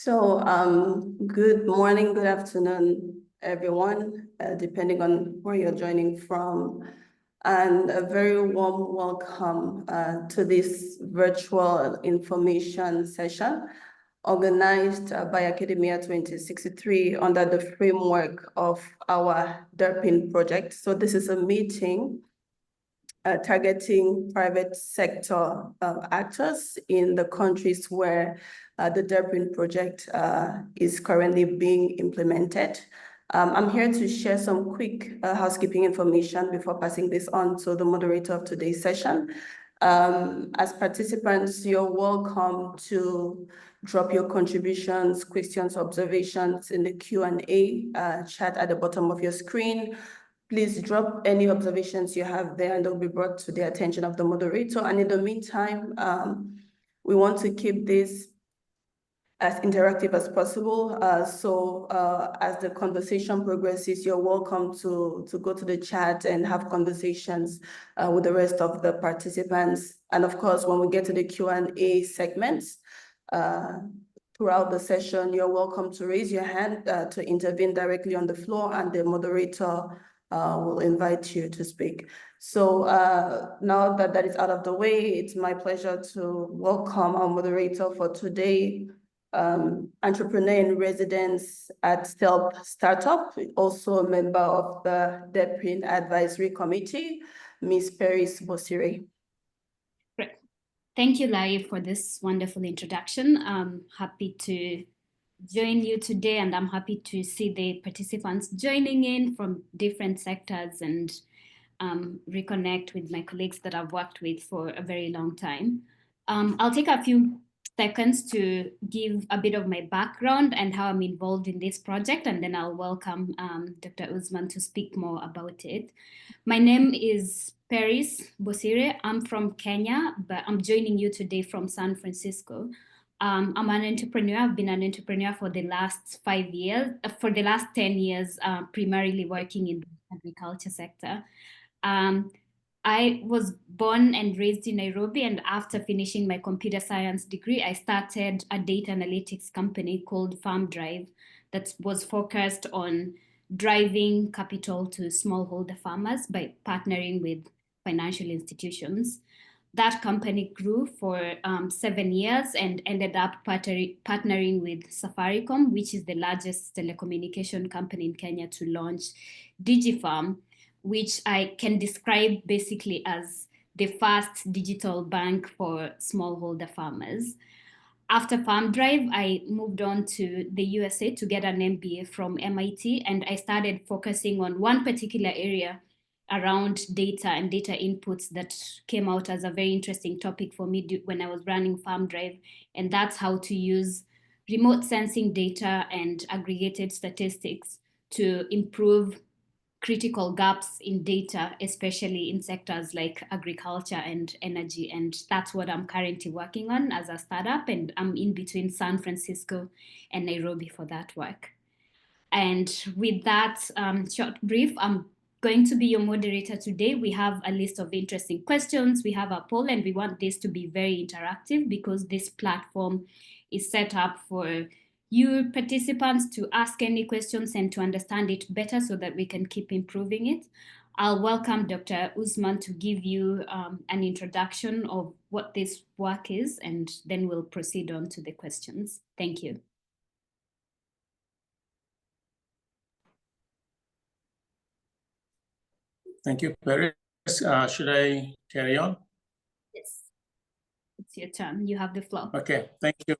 Good morning, good afternoon, everyone, depending on where you're joining from, and a very warm welcome to this virtual information session organized by Academia 2063 under the framework of our DERPIn project. So this is a meeting targeting private sector actors in the countries where the DERPIn project is currently being implemented. I'm here to share some quick housekeeping information before passing this on to the moderator of today's session. As participants, you're welcome to drop your contributions, questions, observations in the Q&A chat at the bottom of your screen. Please drop any observations you have there and they'll be brought to the attention of the moderator. And in the meantime, we want to keep this as interactive as possible. As the conversation progresses, you're welcome to go to the chat and have conversations with the rest of the participants. And of course, when we get to the Q&A segments, throughout the session, you're welcome to raise your hand to intervene directly on the floor, and the moderator will invite you to speak. So now that that is out of the way, it's my pleasure to welcome our moderator for today, entrepreneur in residence at Stealth Startup, also a member of the DERPIn Advisory Committee, Ms. Paris Bosire. Great. Thank you, Lai, for this wonderful introduction. I'm happy to join you today, and I'm happy to see the participants joining in from different sectors and reconnect with my colleagues that I've worked with for a very long time. I'll take a few seconds to give a bit of my background and how I'm involved in this project, and then I'll welcome Dr. Usman to speak more about it. My name is Paris Bosire. I'm from Kenya, but I'm joining you today from San Francisco. I'm an entrepreneur. I've been an entrepreneur for the last 5 years, for the last 10 years, primarily working in the agriculture sector. I was born and raised in Nairobi, and after finishing my computer science degree, I started a data analytics company called Farm Drive that was focused on driving capital to smallholder farmers by partnering with financial institutions. That company grew for 7 years and ended up partnering with Safaricom, which is the largest telecommunication company in Kenya, to launch DigiFarm, which I can describe basically as the first digital bank for smallholder farmers. After Farm Drive, I moved on to the USA to get an MBA from MIT, and I started focusing on one particular area around data and data inputs that came out as a very interesting topic for me when I was running Farm Drive, and that's how to use remote sensing data and aggregated statistics to improve critical gaps in data, especially in sectors like agriculture and energy. And that's what I'm currently working on as a startup, and I'm in between San Francisco and Nairobi for that work. And with that short brief, I'm going to be your moderator today. We have a list of interesting questions. We have a poll, and we want this to be very interactive because this platform is set up for you participants to ask any questions and to understand it better so that we can keep improving it. I'll welcome Dr. Usman to give you an introduction of what this work is, and then we'll proceed on to the questions. Thank you. Thank you, Paris. Should I carry on? Yes, it's your turn. You have the floor. Okay, thank you.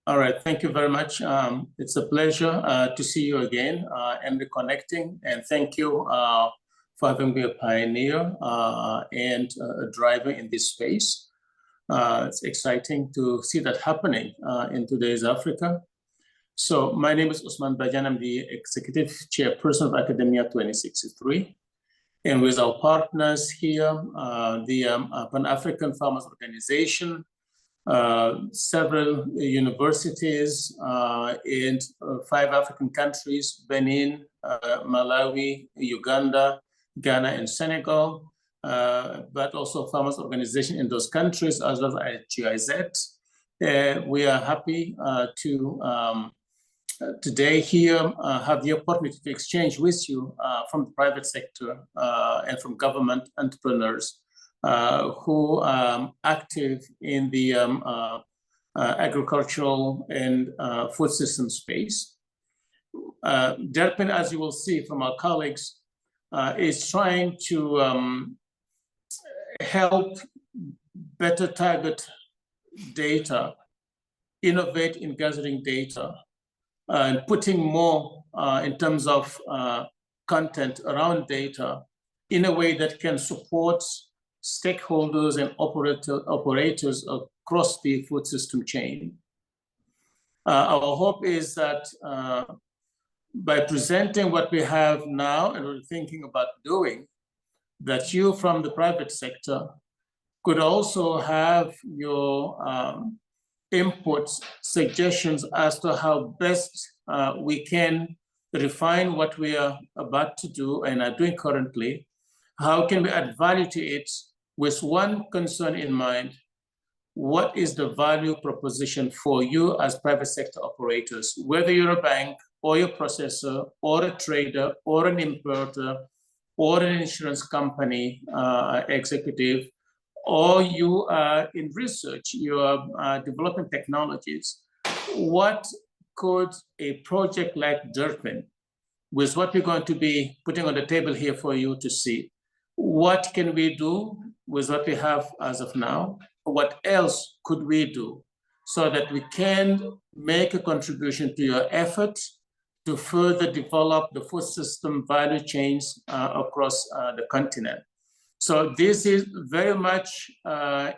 All right, thank you very much. It's a pleasure to see you again and reconnecting. And thank you for having been a pioneer and a driver in this space. It's exciting to see that happening in today's Africa. So my name is Usman Bajan. I'm the executive chairperson of Academia 2063. And with our partners here, the Pan-African Farmers Organization, several universities in 5 African countries, Benin, Malawi, Uganda, Ghana, and Senegal, but also farmers organization in those countries, as well as GIZ, we are happy to today here have the opportunity to exchange with you from the private sector and from government entrepreneurs who are active in the agricultural and food system space. DERPIn, as you will see from our colleagues, is trying to help better target data, innovate in gathering data, and putting more in terms of content around data in a way that can support stakeholders and operators across the food system chain. Our hope is that by presenting what we have now and we're thinking about doing, that you from the private sector could also have your inputs, suggestions as to how best we can refine what we are about to do and are doing currently. How can we add value to it with one concern in mind? What is the value proposition for you as private sector operators, whether you're a bank or a processor or a trader or an importer or an insurance company executive, or you are in research, you are developing technologies. What could a project like DERPIn, with what we're going to be putting on the table here for you to see, what can we do with what we have as of now? What else could we do so that we can make a contribution to your effort to further develop the food system value chains across the continent? So this is very much a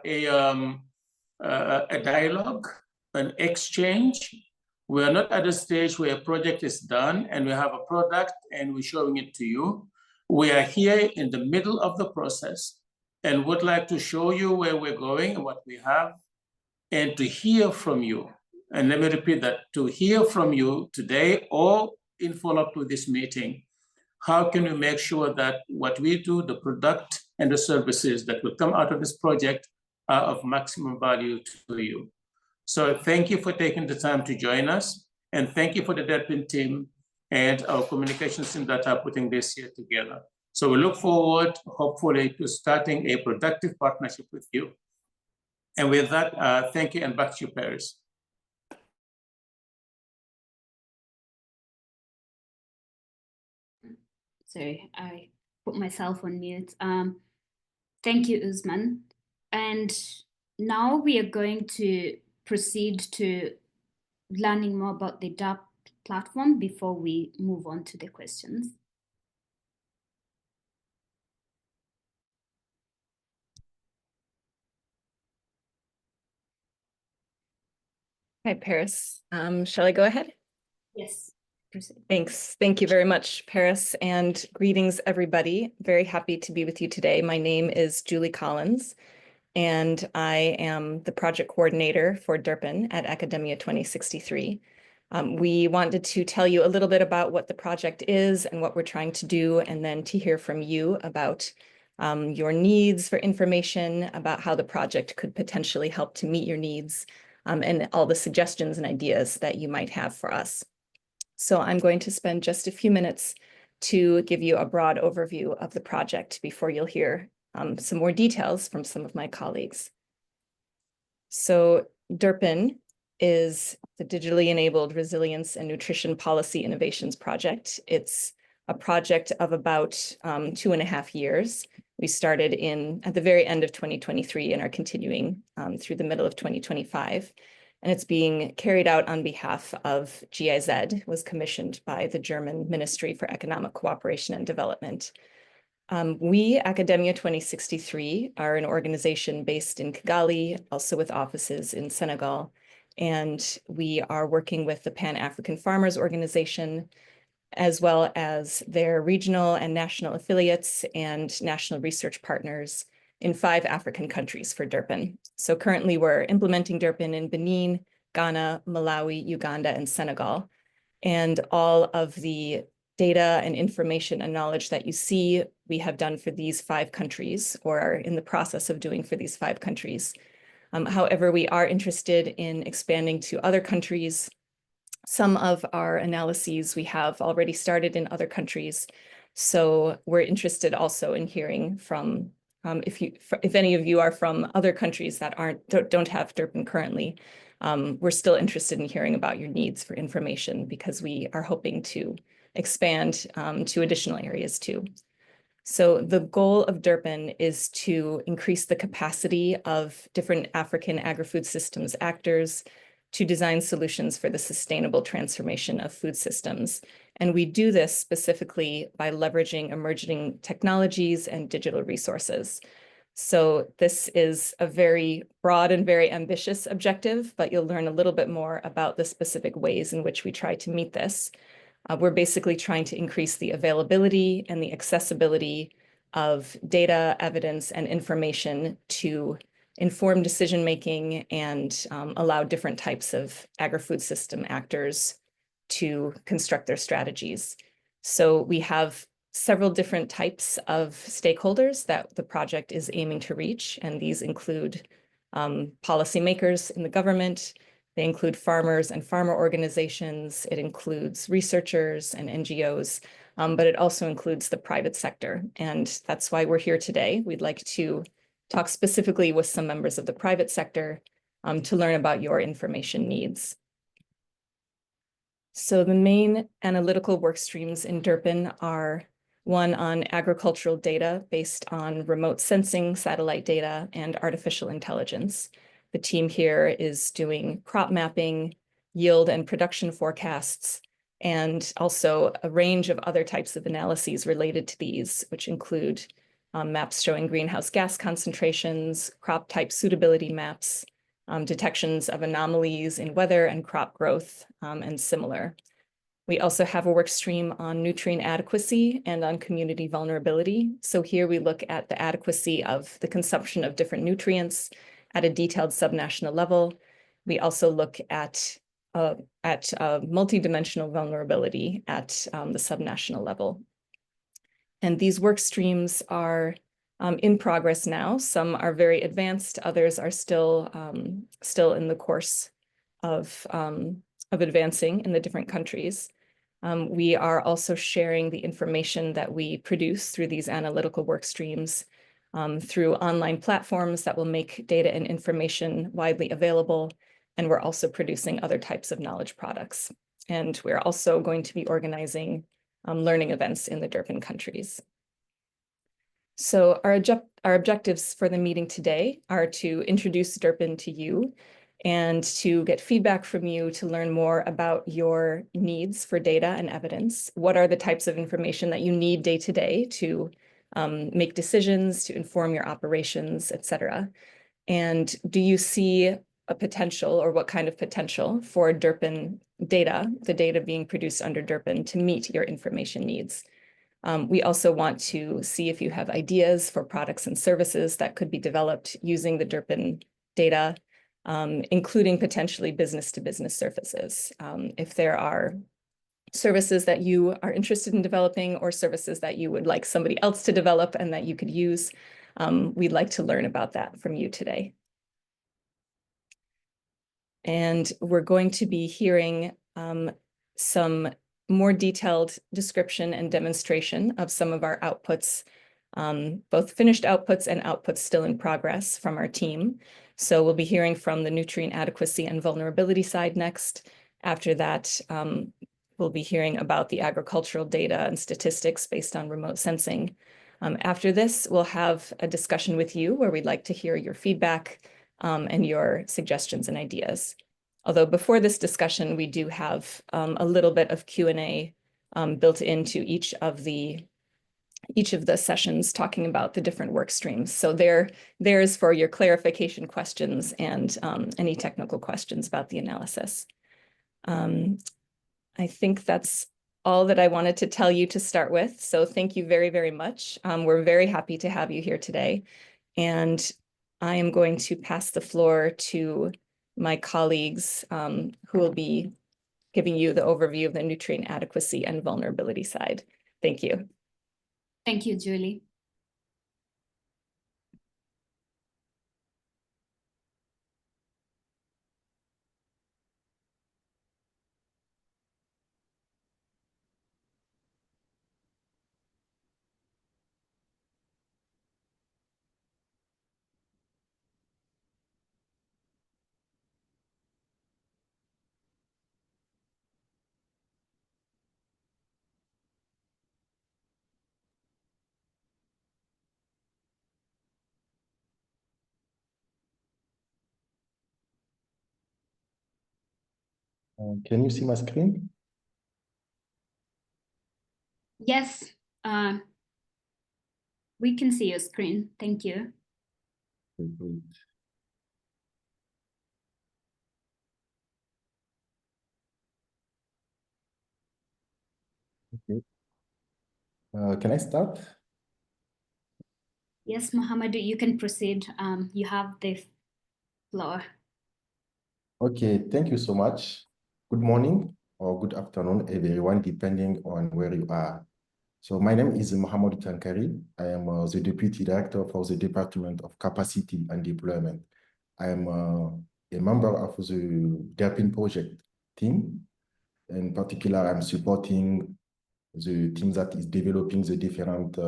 dialogue, an exchange. We are not at a stage where a project is done and we have a product and we're showing it to you. We are here in the middle of the process and would like to show you where we're going and what we have, and to hear from you. And let me repeat that, to hear from you today or in follow-up to this meeting. How can we make sure that what we do, the product and the services that will come out of this project are of maximum value to you? So thank you for taking the time to join us. And thank you for the DERPIn team and our communications team that are putting this here together. So we look forward, hopefully, to starting a productive partnership with you. And with that, thank you, and back to you, Paris. Sorry, I put myself on mute. Thank you, Usman. And now we are going to proceed to learning more about the DERP platform before we move on to the questions. Hi, Paris. Shall I go ahead? Yes, proceed. Thanks. Thank you very much, Paris, and greetings, everybody. Very happy to be with you today. My name is Julie Collins, and I am the project coordinator for DERPIn at Academia 2063. We wanted to tell you a little bit about what the project is and what we're trying to do, and then to hear from you about your needs for information about how the project could potentially help to meet your needs, and all the suggestions and ideas that you might have for us. So I'm going to spend just a few minutes to give you a broad overview of the project before you'll hear some more details from some of my colleagues. So DERPIn is the Digitally Enabled Resilience and Nutrition Policy Innovations Project. It's a project of about 2.5 years. We started at the very end of 2023 and are continuing through the middle of 2025. And it's being carried out on behalf of GIZ, was commissioned by the German Ministry for Economic Cooperation and Development. We, Academia 2063, are an organization based in Kigali, also with offices in Senegal. And we are working with the Pan-African Farmers Organization, as well as their regional and national affiliates and national research partners in 5 African countries for DERPIn. So currently we're implementing DERPIn in Benin, Ghana, Malawi, Uganda, and Senegal. And all of the data and information and knowledge that you see we have done for these 5 countries, or are in the process of doing for these 5 countries, However, we are interested in expanding to other countries. Some of our analyses we have already started in other countries. So we're interested also in hearing from, if any of you are from other countries that don't have DERPIn currently, we're still interested in hearing about your needs for information because we are hoping to expand to additional areas too. So the goal of DERPIn is to increase the capacity of different African agri-food systems actors to design solutions for the sustainable transformation of food systems. And we do this specifically by leveraging emerging technologies and digital resources. So this is a very broad and very ambitious objective, but you'll learn a little bit more about the specific ways in which we try to meet this. We're basically trying to increase the availability and the accessibility of data, evidence, and information to inform decision-making and allow different types of agri-food system actors to construct their strategies. So we have several different types of stakeholders that the project is aiming to reach, and these include policymakers in the government. They include farmers and farmer organizations. It includes researchers and NGOs, but it also includes the private sector. And that's why we're here today. We'd like to talk specifically with some members of the private sector to learn about your information needs. So the main analytical work streams in DERPIn are one on agricultural data based on remote sensing, satellite data, and artificial intelligence. The team here is doing crop mapping, yield and production forecasts, and also a range of other types of analyses related to these, which include maps showing greenhouse gas concentrations, crop type suitability maps, detections of anomalies in weather and crop growth, and similar. We also have a work stream on nutrient adequacy and on community vulnerability. So here we look at the adequacy of the consumption of different nutrients at a detailed subnational level. We also look at multidimensional vulnerability at the subnational level. And these work streams are in progress now. Some are very advanced, others are still in the course of advancing in the different countries. We are also sharing the information that we produce through these analytical work streams through online platforms that will make data and information widely available. And we're also producing other types of knowledge products. And we're also going to be organizing learning events in the DERPIn countries. So our objectives for the meeting today are to introduce DERPIn to you and to get feedback from you to learn more about your needs for data and evidence. What are the types of information that you need day to day to make decisions, to inform your operations, et cetera? And do you see a potential, or what kind of potential, for DERPIn data, the data being produced under DERPIn, to meet your information needs? We also want to see if you have ideas for products and services that could be developed using the DERPIn data, including potentially business-to-business services. If there are services that you are interested in developing or services that you would like somebody else to develop and that you could use, we'd like to learn about that from you today. And we're going to be hearing some more detailed description and demonstration of some of our outputs, both finished outputs and outputs still in progress from our team. So we'll be hearing from the nutrient adequacy and vulnerability side next. After that, we'll be hearing about the agricultural data and statistics based on remote sensing. After this, we'll have a discussion with you where we'd like to hear your feedback and your suggestions and ideas. Although before this discussion, we do have a little bit of Q&A built into each of the sessions talking about the different work streams. So there's for your clarification questions and any technical questions about the analysis. I think that's all that I wanted to tell you to start with. So thank you very, very much. We're very happy to have you here today. And I am going to pass the floor to my colleagues who will be giving you the overview of the nutrient adequacy and vulnerability side. Thank you. Thank you, Julie. Can you see my screen? Yes, we can see your screen. Thank you. Okay, great. Okay. Can I start? Yes, Mohammed, you can proceed. You have the floor. Okay, thank you so much. Good morning or good afternoon, everyone, depending on where you are. So my name is Mohamed Tankari. I am the Deputy Director for the Department of Capacity and Deployment. I am a member of the DERPIn project team. In particular, I'm supporting the team that is developing the different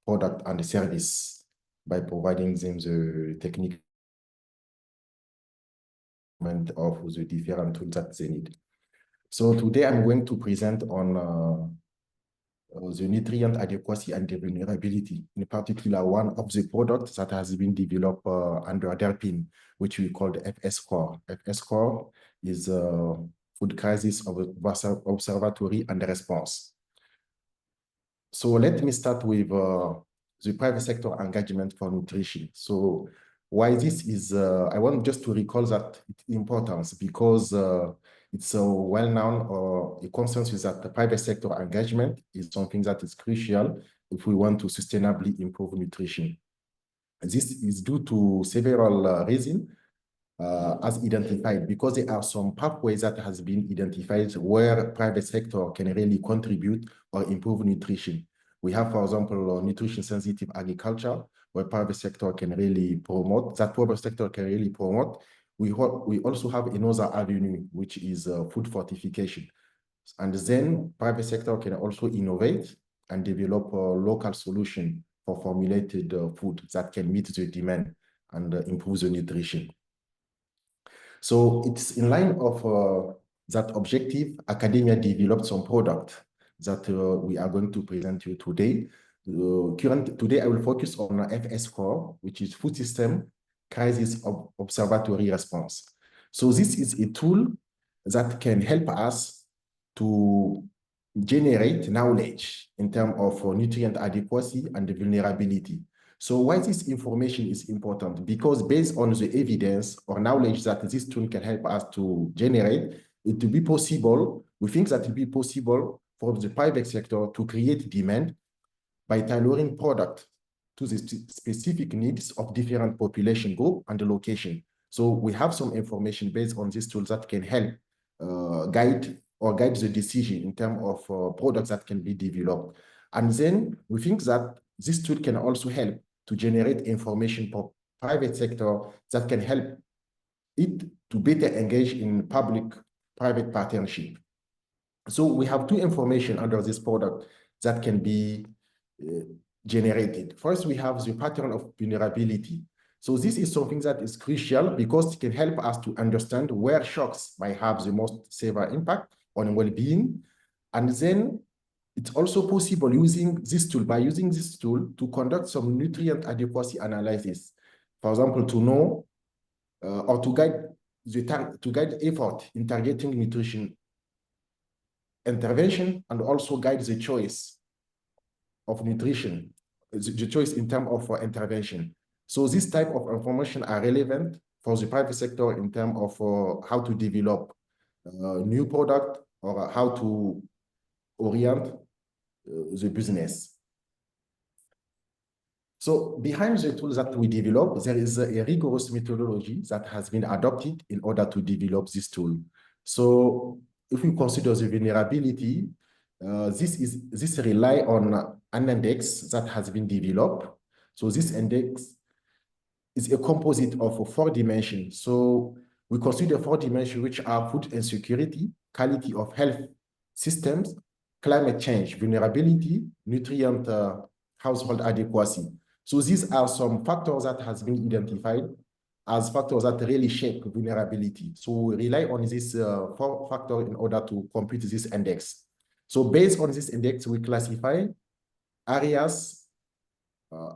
product and service by providing them the technical of the different tools that they need. So today I'm going to present on the nutrient adequacy and the vulnerability, in particular one of the products that has been developed under DERPIn, which we call the FS Core. FS Core is Food Crisis Observatory and Response. So let me start with the private sector engagement for nutrition. So why this is, I want just to recall that importance because it's a well-known or a consensus that the private sector engagement is something that is crucial if we want to sustainably improve nutrition. This is due to several reasons as identified, because there are some pathways that has been identified where private sector can really contribute or improve nutrition. We have, for example, nutrition sensitive agriculture, where private sector can really promote, We also have another avenue, which is food fortification. And then private sector can also innovate and develop a local solution for formulated food that can meet the demand and improve the nutrition. So it's in line of that objective, academia developed some product that we are going to present to you today. Today, I will focus on FS Core, which is Food System Crisis Observatory Response. So this is a tool that can help us to generate knowledge in terms of nutrient adequacy and vulnerability. So why this information is important? Because based on the evidence or knowledge that this tool can help us to generate, it will be possible, we think that it will be possible for the private sector to create demand by tailoring product to the specific needs of different population group and the location. So we have some information based on this tool that can help guide the decision in terms of products that can be developed. And then we think that this tool can also help to generate information for private sector that can help it to better engage in public-private partnership. So we have two information under this product that can be generated. First, we have the pattern of vulnerability. So this is something that is crucial because it can help us to understand where shocks might have the most severe impact on well-being. And then it's also possible using this tool, to conduct some nutrient adequacy analysis. For example, to know or to guide effort in targeting nutrition intervention and also guide the choice of nutrition, the choice in terms of intervention. So this type of information are relevant for the private sector in terms of how to develop new product or how to orient the business. So behind the tools that we develop, there is a rigorous methodology that has been adopted in order to develop this tool. So if we consider the vulnerability, this rely on an index that has been developed. So this index is a composite of 4 dimensions. So we consider 4 dimensions, which are food insecurity, quality of health systems, climate change, vulnerability, nutrient household adequacy. So these are some factors that has been identified as factors that really shape vulnerability. So we rely on this 4 factors in order to compute this index. So based on this index, we classify areas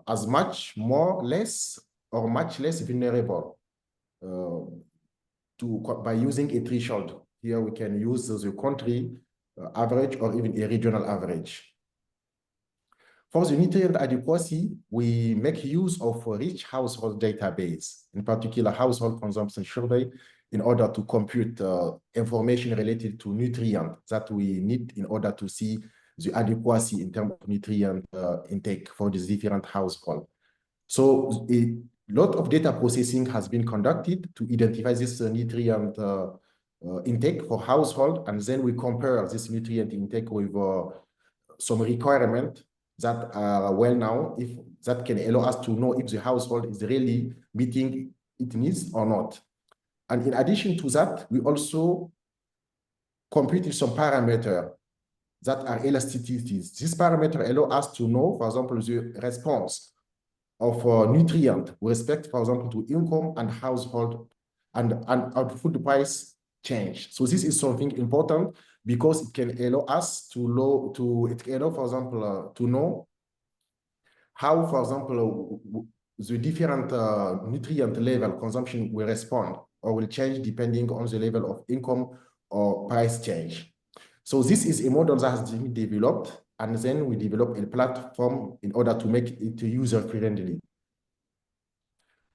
as much more, less, or much less vulnerable by using a threshold Here we can use the country average or even a regional average. For the nutrient adequacy, we make use of a rich household database, in particular household consumption survey, in order to compute information related to nutrients that we need in order to see the adequacy in terms of nutrient intake for these different households. So a lot of data processing has been conducted to identify this nutrient intake for household, and then we compare this nutrient intake with some requirement that are well known, if that can allow us to know if the household is really meeting its needs or not. And in addition to that, we also computed some parameters that are elasticities. This parameter allow us to know, for example, the response of nutrient with respect, for example, to income and household and our food price change. So this is something important because it can allow us to for example, to know how, for example, the different nutrient level consumption will respond or will change depending on the level of income or price change. So this is a model that has been developed, and then we develop a platform in order to make it user-friendly.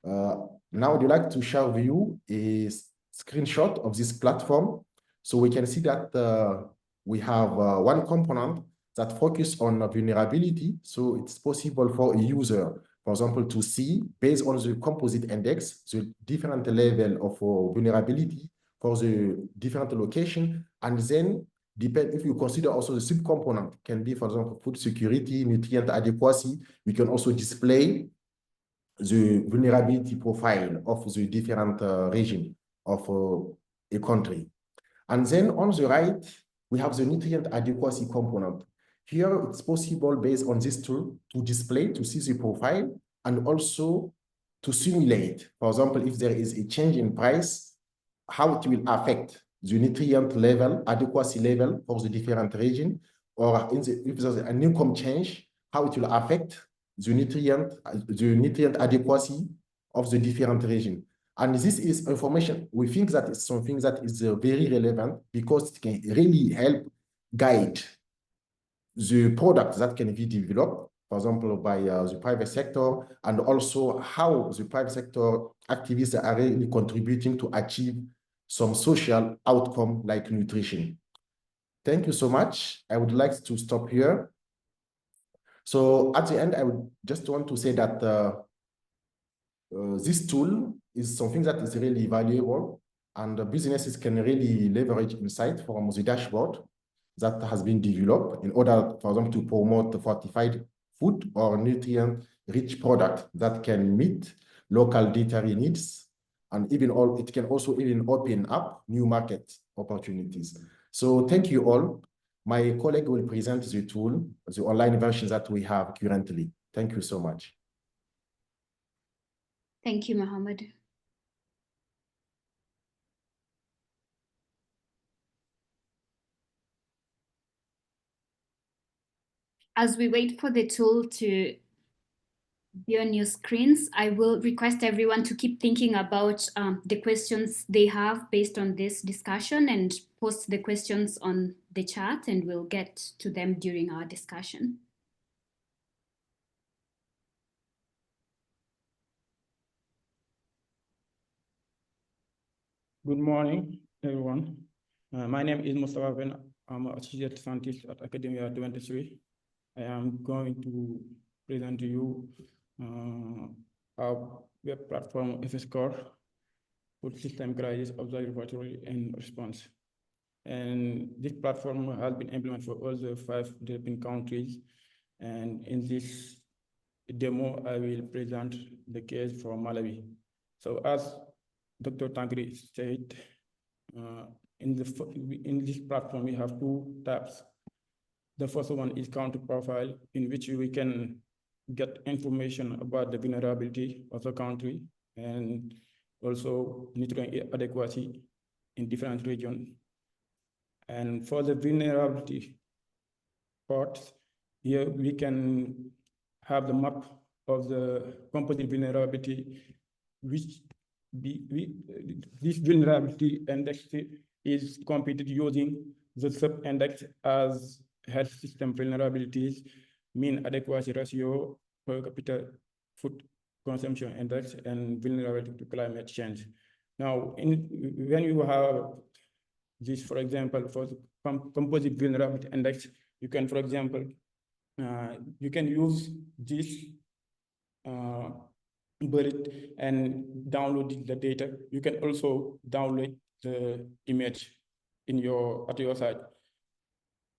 Now I'd like to share with you a screenshot of this platform. So we can see that we have one component that focuses on vulnerability. So it's possible for a user, for example, to see, based on the composite index, the different level of vulnerability for the different location. And then, if you consider also the subcomponent, can be, for example, food security, nutrient adequacy, we can also display the vulnerability profile of the different region of a country. And then on the right, we have the nutrient adequacy component. Here, it's possible, based on this tool, to display, to see the profile, and also to simulate, for example, if there is a change in price, how it will affect the nutrient level, adequacy level for the different region, or if there's an income change, how it will affect the nutrient adequacy of the different region. And this is information, we think that it's something that is very relevant because it can really help guide the products that can be developed, for example, by the private sector, and also how the private sector activists are really contributing to achieve some social outcome like nutrition. Thank you so much. I would like to stop here. So at the end, I would just want to say that this tool is something that is really valuable, and businesses can really leverage insight from the dashboard that has been developed in order for them to promote the fortified food or nutrient-rich product that can meet local dietary needs, and it can also even open up new market opportunities. So thank you all. My colleague will present the tool, the online version that we have currently. Thank you so much. Thank you, Mohammed. As we wait for the tool to be on your screens, I will request everyone to keep thinking about the questions they have based on this discussion, and post the questions on the chat, and we'll get to them during our discussion. Good morning, everyone. My name is Mustafa Ben. I'm an associate scientist at Academia 23. I am going to present to you our web platform, FSCore, Food System Crisis Observatory and Response. And this platform has been implemented for all the 5 developing countries. And in this demo, I will present the case for Malawi. So as Dr. Tangri said, in this platform, we have 2 tabs. The first one is country profile, in which we can get information about the vulnerability of the country and also nutrient adequacy in different regions. And for the vulnerability part, here we can have the map of the composite vulnerability, which this vulnerability index is computed using the sub-index as health system vulnerabilities, mean adequacy ratio, per capita food consumption index, and vulnerability to climate change. Now, when you have this, for example, for the composite vulnerability index, you can, for example, you can use this bullet and download the data. You can also download the image at your site.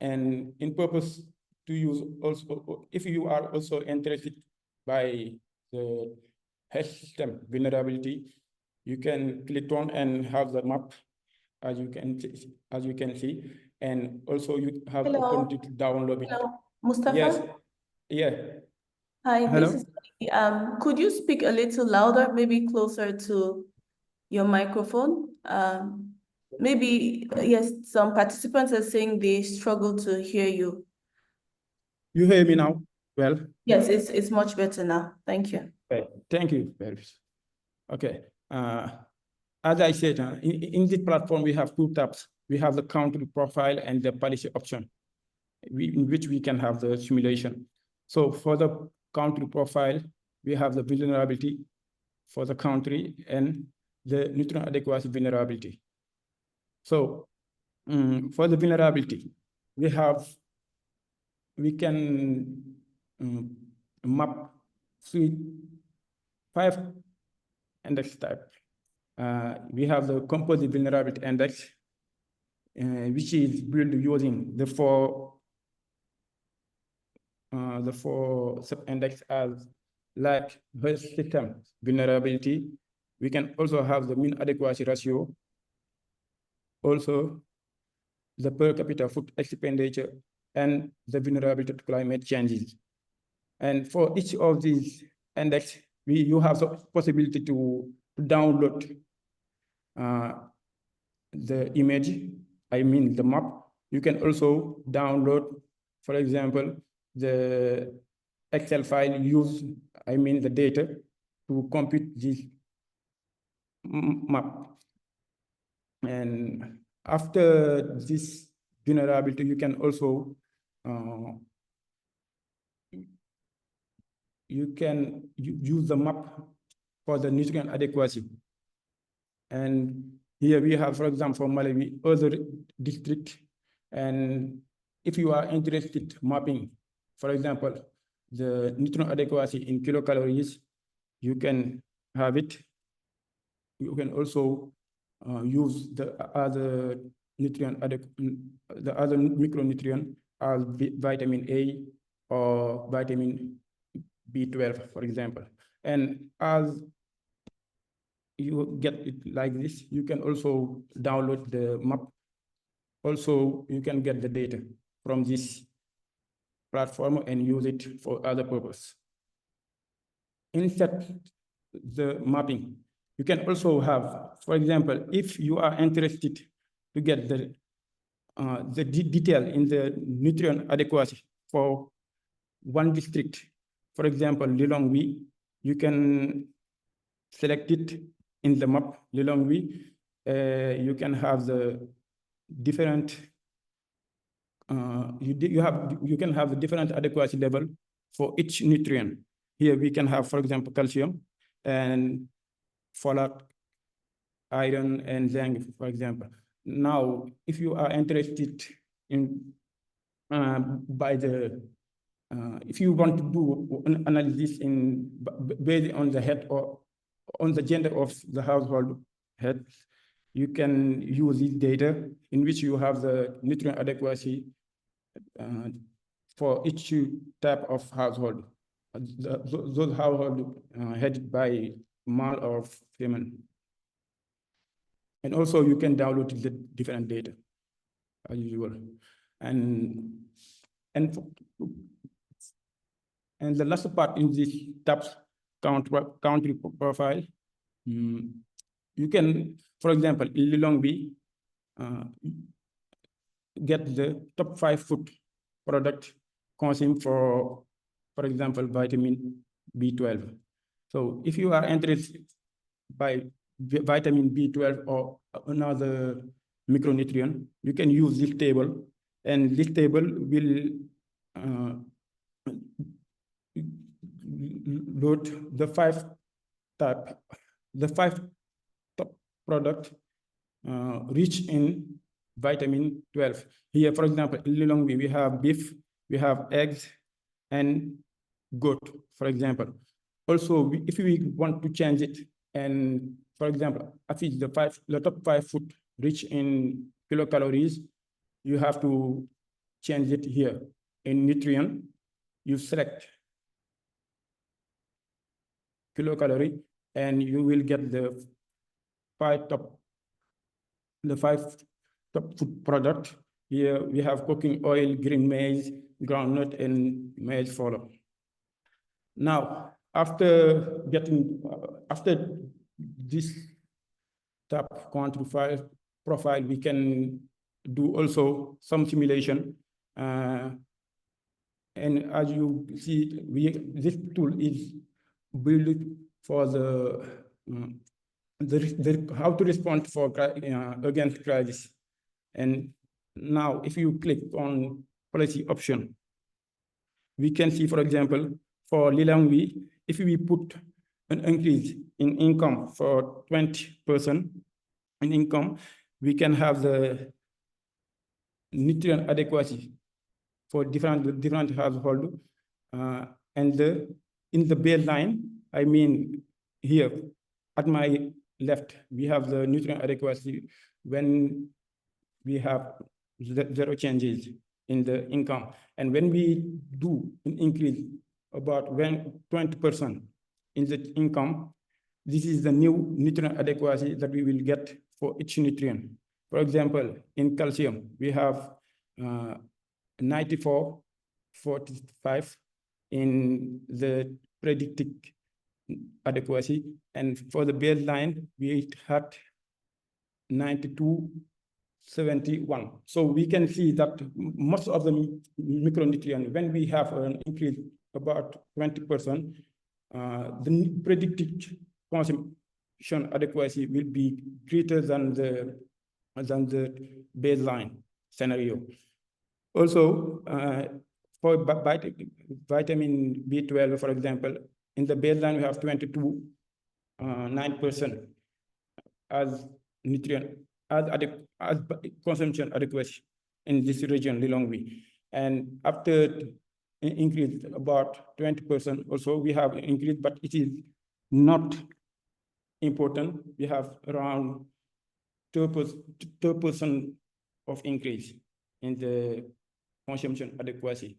And in purpose to use also, if you are also interested by the health system vulnerability, you can click on and have the map as you can see, and also you have Hello. opportunity to download it. Hello, Mustafa? Yes. Yeah. Hi, Hello? this is could you speak a little louder, maybe closer to your microphone? Maybe, yes, some participants are saying they struggle to hear you. You hear me now? Well. Yes, it's much better now. Thank you. Okay. Thank you. Okay. As I said, in this platform, we have two tabs. We have the country profile and the policy option, in which we can have the simulation. So for the country profile, we have the vulnerability for the country and the nutrient adequacy vulnerability. So for the vulnerability, we can map 5 index type. We have the composite vulnerability index, which is built using the four sub-index as like health system vulnerability. We can also have the mean adequacy ratio, also the per capita food expenditure, and the vulnerability to climate changes. And for each of these index, you have the possibility to download the image, I mean the map. You can also download, for example, the Excel file used, I mean the data, to compute this map. And after this vulnerability, you can also you can use the map for the nutrient adequacy. And here we have, for example, for Malawi, other district. And if you are interested mapping, for example, the nutrient adequacy in kilocalories, you can have it. You can also use the other nutrient, the other micronutrient as vitamin A or vitamin B12, for example. And as you get it like this, you can also download the map. Also, you can get the data from this platform and use it for other purpose. Instead the mapping, you can also have, for example, if you are interested to get the detail in the nutrient adequacy for one district, for example, Lilongwe, you can select it in the map, Lilongwe. You can have the different, you can have the different adequacy level for each nutrient. Here we can have, for example, calcium and folate, iron, and zinc, for example. Now, if you are interested in if you want to do an analysis based on the head or on the gender of the household head, you can use this data in which you have the nutrient adequacy for each type of household. Those households headed by male or female. And also you can download the different data as usual. And the last part in this tabs country profile, you can, for example, in Lilongwe, get the top 5 food product consumed for example, vitamin B12. So if you are interested by vitamin B12 or another micronutrient, you can use this table, and this table will load the five top product rich in vitamin 12. Here, for example, in Lilongwe, we have beef, we have eggs, and goat, for example. Also, if we want to change it, and for example, I think the top 5 food rich in kilocalories, you have to change it here. In nutrient, you select kilocalorie, and you will get the 5 top food product. Here we have cooking oil, green maize, groundnut, and maize follow. Now, after this top country profile, we can do also some simulation. And as you see, this tool is built for how to respond for against crisis. And now, if you click on policy option, we can see, for example, for Lilongwe, if we put an increase in income for 20% in income, we can have the nutrient adequacy for different household. And in the baseline, I mean, here at my left, we have the nutrient adequacy when we have 0 changes in the income. And when we do an increase about 20% in the income, this is the new nutrient adequacy that we will get for each nutrient. For example, in calcium, we have 94/45 in the predicted adequacy, and for the baseline, we had 92/71. So we can see that most of the micronutrient, when we have an increase about 20%, the predicted consumption adequacy will be greater than the baseline scenario. Also, for vitamin B12, for example, in the baseline, we have 22.9% as nutrient, as consumption adequacy in this region, Lilongwe. And after increase about 20%, also we have an increase, but it is not important. We have around 2% of increase in the consumption adequacy.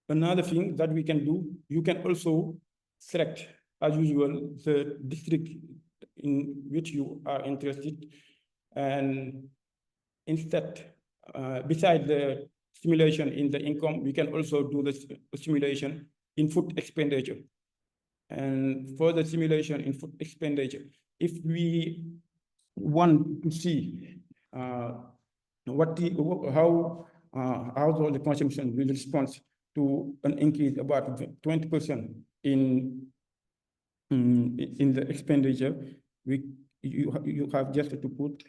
Another thing that we can do, you can also select, as usual, the district in which you are interested. And instead, beside the simulation in the income, we can also do the simulation in food expenditure. And for the simulation in food expenditure, if we want to see how the consumption will respond to an increase about 20% in the expenditure, you have just to put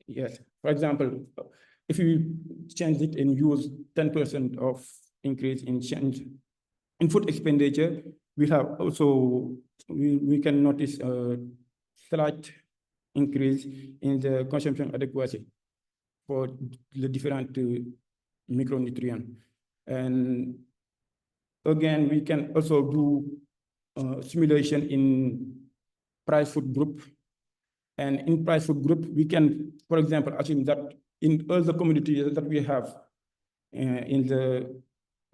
yes. For example, if you change it and use 10% of increase in change in food expenditure, we have also we can notice a slight increase in the consumption adequacy for the different micronutrient. And again, we can also do simulation in price food group. And in price food group, we can, for example, assume that in all the communities that we have in the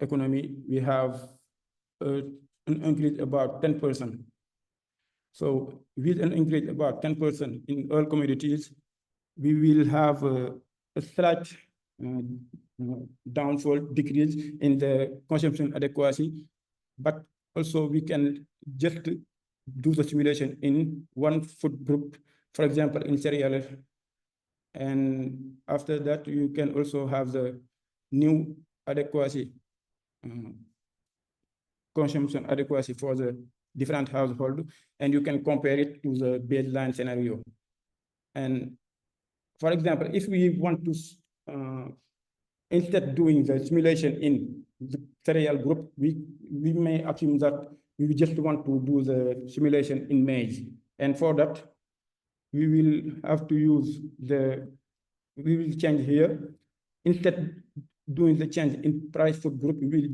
economy, we have an increase about 10%. So with an increase about 10% in all communities, we will have a slight downfall decrease in the consumption adequacy, but also we can just do the simulation in one food group, for example, in cereals. And after that, you can also have the new adequacy, consumption adequacy for the different household, and you can compare it to the baseline scenario. And for example, if we want to, instead doing the simulation in the cereal group, we may assume that we just want to do the simulation in maize. And for that, we will have to use we will change here. Instead doing the change in price food group, we will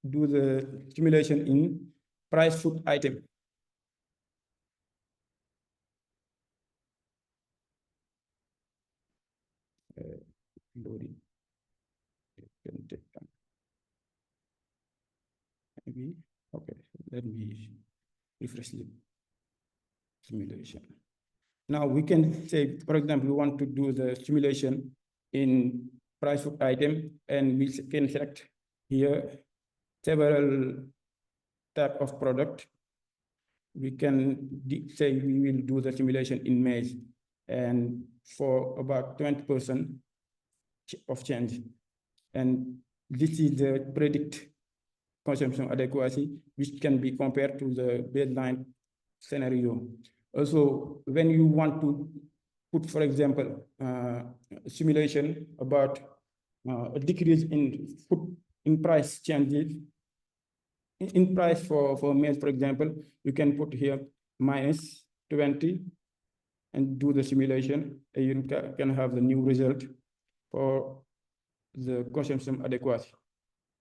do the simulation in price food item. Loading. Maybe, okay, let me refresh the simulation. Now we can say, for example, we want to do the simulation in price food item, and we can select here several type of product. We can say we will do the simulation in maize, and for about 20% of change. And this is the predict consumption adequacy, which can be compared to the baseline scenario. Also, when you want to put, for example, simulation about a decrease in food in price changes, in price for maize, for example, you can put here -20 and do the simulation, and you can have the new result for the consumption adequacy.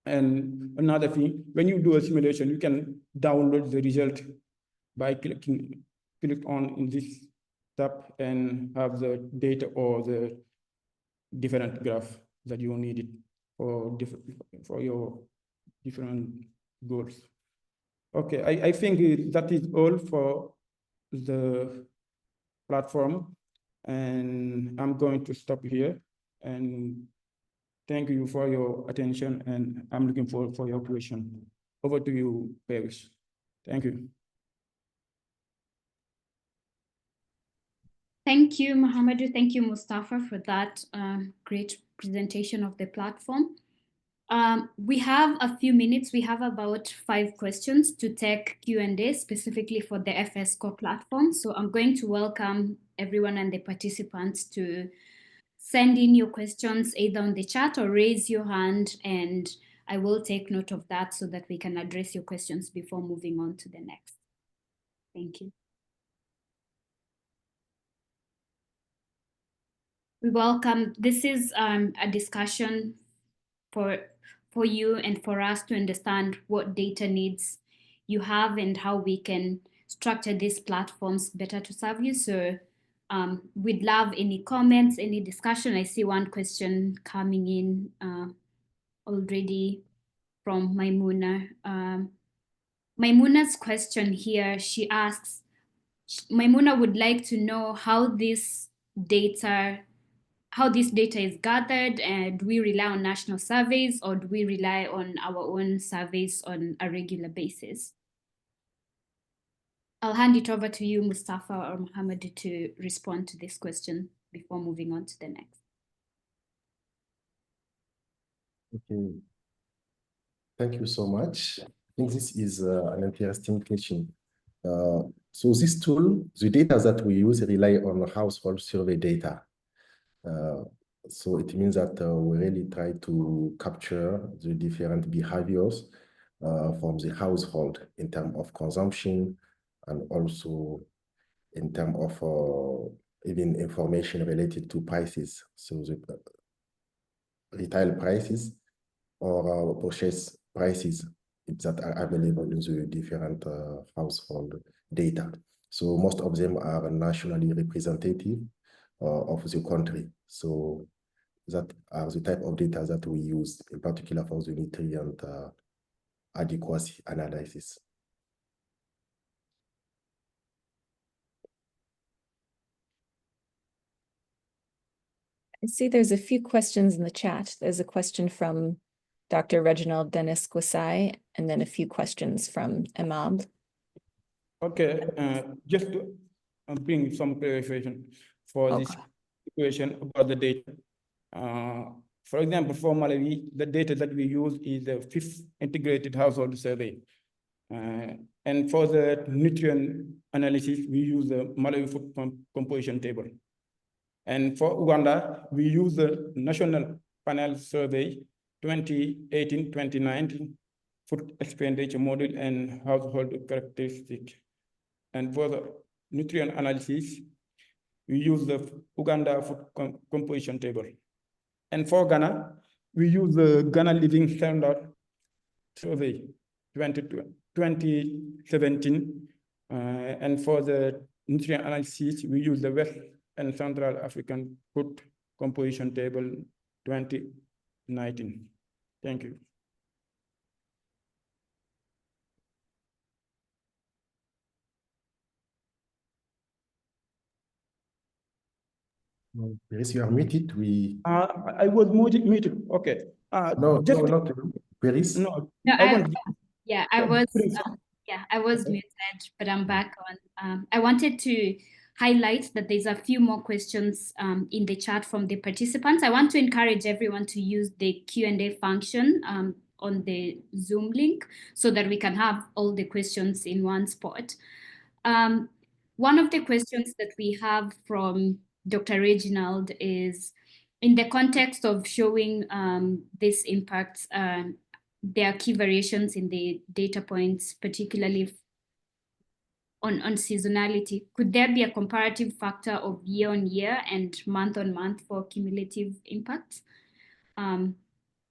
And another thing, when you do a simulation, you can download the result by click on in this tab and have the data or the different graph that you needed for your different goals. Okay, I think that is all for the platform, and I'm going to stop here, and thank you for your attention, and I'm looking forward for your question. Over to you, Paris. Thank you. Thank you, Mohamedou. Thank you, Mustafa, for that great presentation of the platform. We have a few minutes. We have about 5 questions to take Q&A specifically for the FS Core platform. So I'm going to welcome everyone and the participants to send in your questions either on the chat or raise your hand, and I will take note of that so that we can address your questions before moving on to the next. Thank you. We welcome, this is a discussion for you and for us to understand what data needs you have and how we can structure these platforms better to serve you. So we'd love any comments, any discussion. I see one question coming in already from Maimuna. Maimuna's question here, she asks, Maimuna would like to know how this data is gathered, and do we rely on national surveys or do we rely on our own surveys on a regular basis? I'll hand it over to you, Mustafa or Mohamedou, to respond to this question before moving on to the next. Okay. Thank you so much. I think this is an interesting question. So this tool, the data that we use rely on household survey data. So it means that we really try to capture the different behaviors from the household in terms of consumption and also in terms of even information related to prices. So the retail prices or purchase prices that are available in the different household data. So most of them are nationally representative of the country. So that are the type of data that we use in particular for the nutrient adequacy analysis. I see there's a few questions in the chat. There's a question from Dr. Reginald Dennis Kwasai, and then a few questions from Imam. Okay, just to bring some clarification for this question about the data. For example, for Malawi, the data that we use is the 5th integrated household survey. And for the nutrient analysis, we use the Malawi food composition table. And for Uganda, we use the National Panel Survey 2018-2019 food expenditure model and household characteristic. And for the nutrient analysis, we use the Uganda food composition table. And for Ghana, we use the Ghana Living Standard Survey 2017. And for the nutrient analysis, we use the West and Central African food composition table 2019. Thank you. Paris, you are muted. I was muted. Okay. No, not Paris. No, No, I was muted, but I'm back on. I wanted to highlight that there's a few more questions in the chat from the participants. I want to encourage everyone to use the Q&A function on the Zoom link so that we can have all the questions in one spot. One of the questions that we have from Dr. Reginald is, in the context of showing these impacts, there are key variations in the data points, particularly on seasonality. Could there be a comparative factor of year-on-year and month-on-month for cumulative impacts?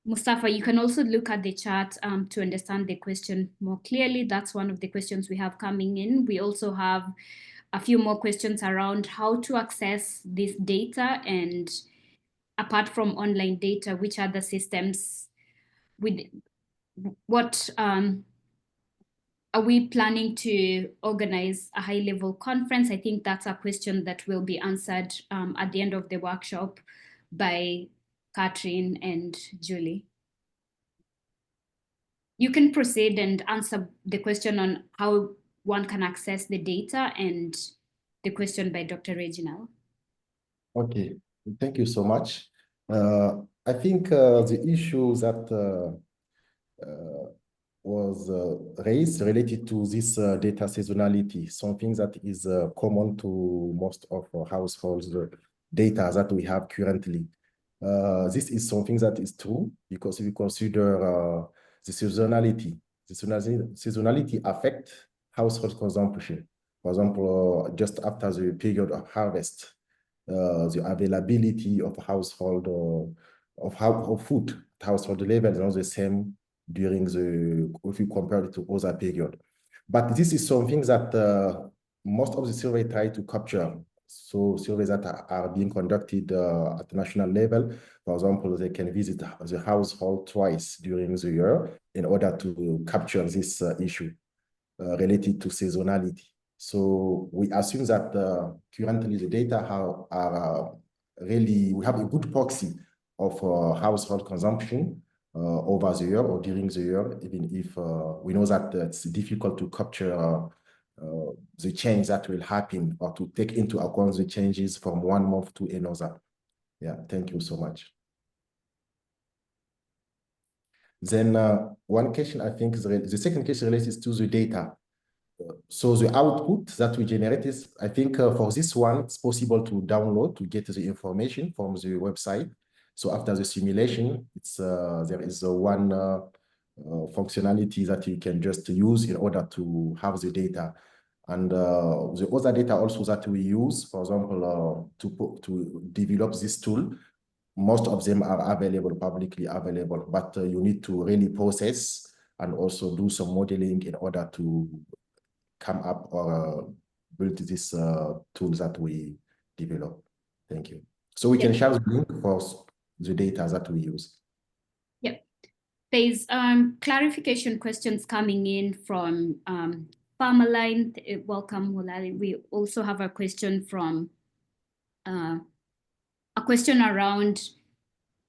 Mustafa, you can also look at the chart to understand the question more clearly. That's one of the questions we have coming in. We also have a few more questions around how to access this data, and apart from online data, which other systems, with what are we planning to organize a high-level conference? I think that's a question that will be answered at the end of the workshop by Catherine and Julie. You can proceed and answer the question on how one can access the data and the question by Dr. Reginald. Okay, thank you so much. I think the issue that was raised related to this data seasonality, something that is common to most of our households data that we have currently. This is something that is true because if you consider the seasonality affect household consumption. For example, just after the period of harvest, the availability of household of food at household level is not the same during if you compare it to other period. But this is something that most of the survey try to capture. So surveys that are being conducted at the national level, for example, they can visit the household twice during the year in order to capture this issue related to seasonality. So we assume that currently the data are really, we have a good proxy of household consumption over the year or during the year, even if we know that it's difficult to capture the change that will happen or to take into account the changes from one month to another. Yeah, thank you so much. Then one question, I think, is the second question relates to the data. So the output that we generate is, I think for this one, it's possible to download to get the information from the website. So after the simulation, it's there is one functionality that you can just use in order to have the data. And the other data also that we use, for example, to develop this tool, most of them are available, publicly available, but you need to really process and also do some modeling in order to come up or build this tool that we develop. Thank you. So we can share the link for the data that we use. Yeah, there's clarification questions coming in from Farmerline. Welcome, Mulali. We also have a question from around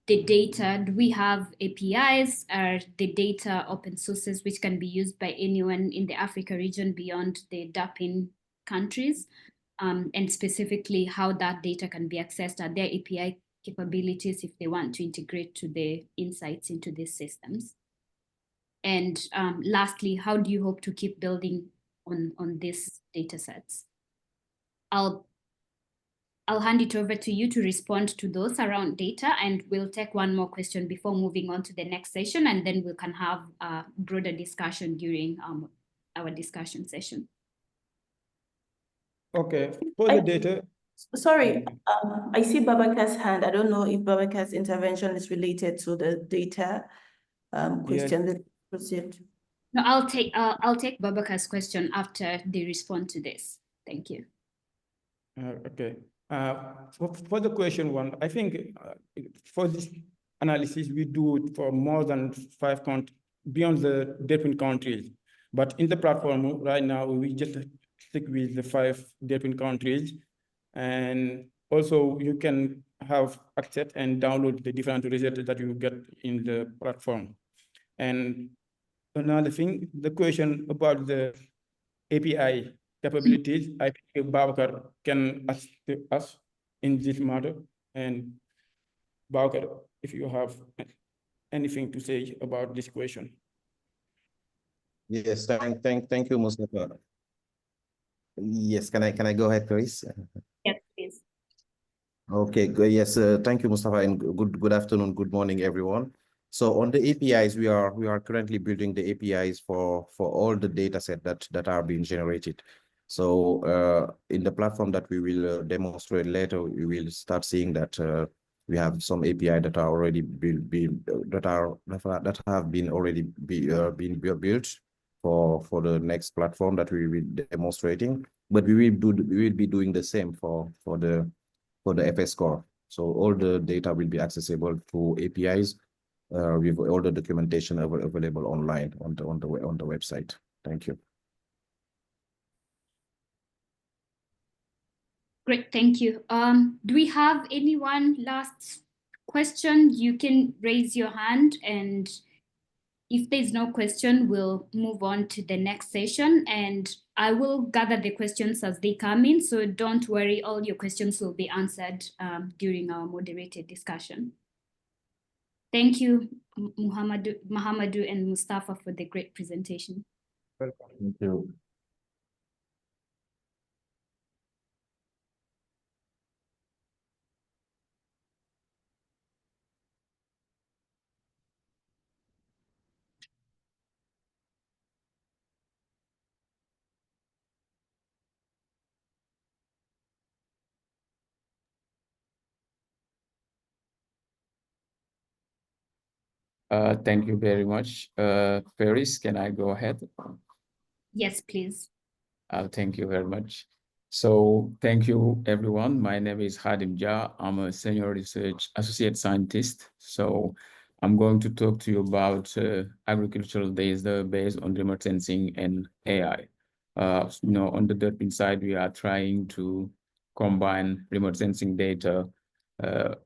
the data. Do we have APIs? Are the data open sources which can be used by anyone in the Africa region beyond the DERPIn countries? And specifically how that data can be accessed? Are there API capabilities if they want to integrate to the insights into these systems? And lastly, how do you hope to keep building on these data sets? I'll I'll hand it over to you to respond to those around data, and we'll take one more question before moving on to the next session, and then we can have a broader discussion during our discussion session. Okay, for the data. Sorry, I see Babaka's hand. I don't know if Babaka's intervention is related to the data question. Let's proceed. No, I'll take Babaka's question after they respond to this. Thank you. Okay. For the question one, I think for this analysis, we do it for more than 5 countries, beyond the DERPIn countries. But in the platform right now, we just stick with the 5 DERPIn countries. And also you can have access and download the different results that you get in the platform. And another thing, the question about the API capabilities, I think Babakar can assist us in this matter. And Babakar, if you have anything to say about this question. Yes, thank you, Mustafa. Yes, can I go ahead, Chris? Yes, please. Okay, good. Yes, thank you, Mustafa, and good afternoon, good morning, everyone. So on the APIs, we are currently building the APIs for all the data set that are being generated. So in the platform that we will demonstrate later, we will start seeing that we have some API that are already that have been already been built for the next platform that we will be demonstrating. But we will be doing the same for the FS core. So all the data will be accessible through APIs with all the documentation available online on the website. Thank you. Great, thank you. Do we have anyone last question? You can raise your hand, and if there's no question, we'll move on to the next session, and I will gather the questions as they come in. So don't worry, all your questions will be answered during our moderated discussion. Thank you, Mahamadou and Mustafa, for the great presentation. Welcome. Thank you. Thank you very much. Paris, can I go ahead? Yes, please. Thank you very much. So thank you, everyone. My name is Khadim Jah. I'm a senior research associate scientist. So I'm going to talk to you about agricultural data based on remote sensing and AI. On the DERPIn side, we are trying to combine remote sensing data,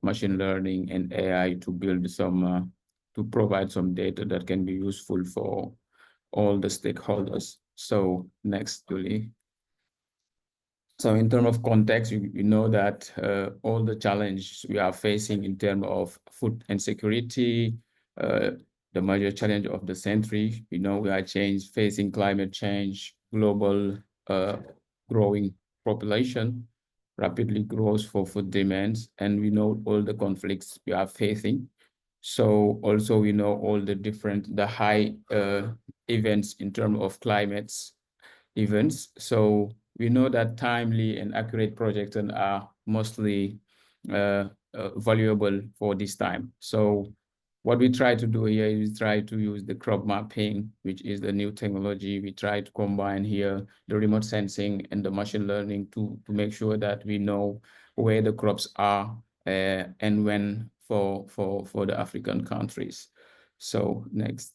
machine learning, and AI to build some to provide some data that can be useful for all the stakeholders. So next, Julie. So in terms of context, you know that all the challenges we are facing in terms of food insecurity, the major challenge of the century, we are facing climate change, global growing population, rapidly grows for food demands, and we know all the conflicts we are facing. So also we know all the high events in terms of climates events. So we know that timely and accurate projections are mostly valuable for this time. So what we try to do here is try to use the crop mapping, which is the new technology. We try to combine here the remote sensing and the machine learning to make sure that we know where the crops are and when for the African countries. So next.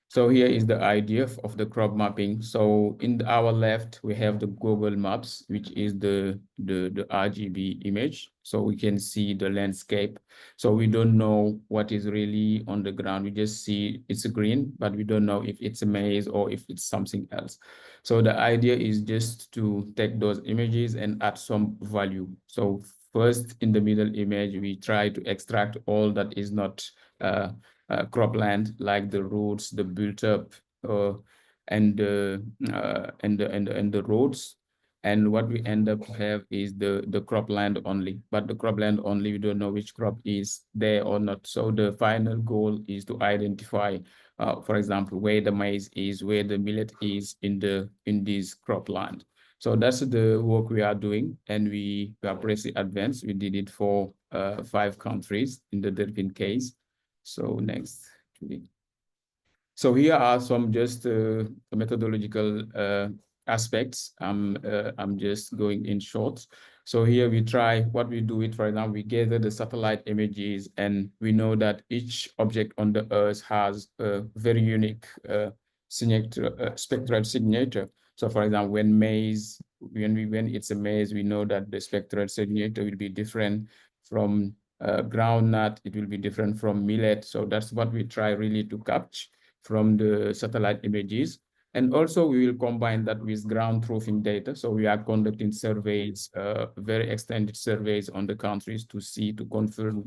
So here is the idea of the crop mapping. So in our left, we have the Google Maps, which is the RGB image. So we can see the landscape. So we don't know what is really on the ground. We just see it's green, but we don't know if it's a maize or if it's something else. So the idea is just to take those images and add some value. So first, in the middle image, we try to extract all that is not cropland, like the roots, the built up, and the roads. And what we end up have is the cropland only, but the cropland only, we don't know which crop is there or not. So the final goal is to identify, for example, where the maize is, where the millet is in this cropland. So that's the work we are doing, and we are pretty advanced. We did it for 5 countries in the DERPIn case. So next, Julie. So here are some just methodological aspects. I'm just going in short. So here we try what we do it, for example, we gather the satellite images, and we know that each object on the Earth has a very unique spectral signature. So for example, when it's a maize, we know that the spectral signature will be different from groundnut, it will be different from millet. So that's what we try really to capture from the satellite images. And also we will combine that with ground truthing data. So we are conducting surveys, very extended surveys on the countries to confirm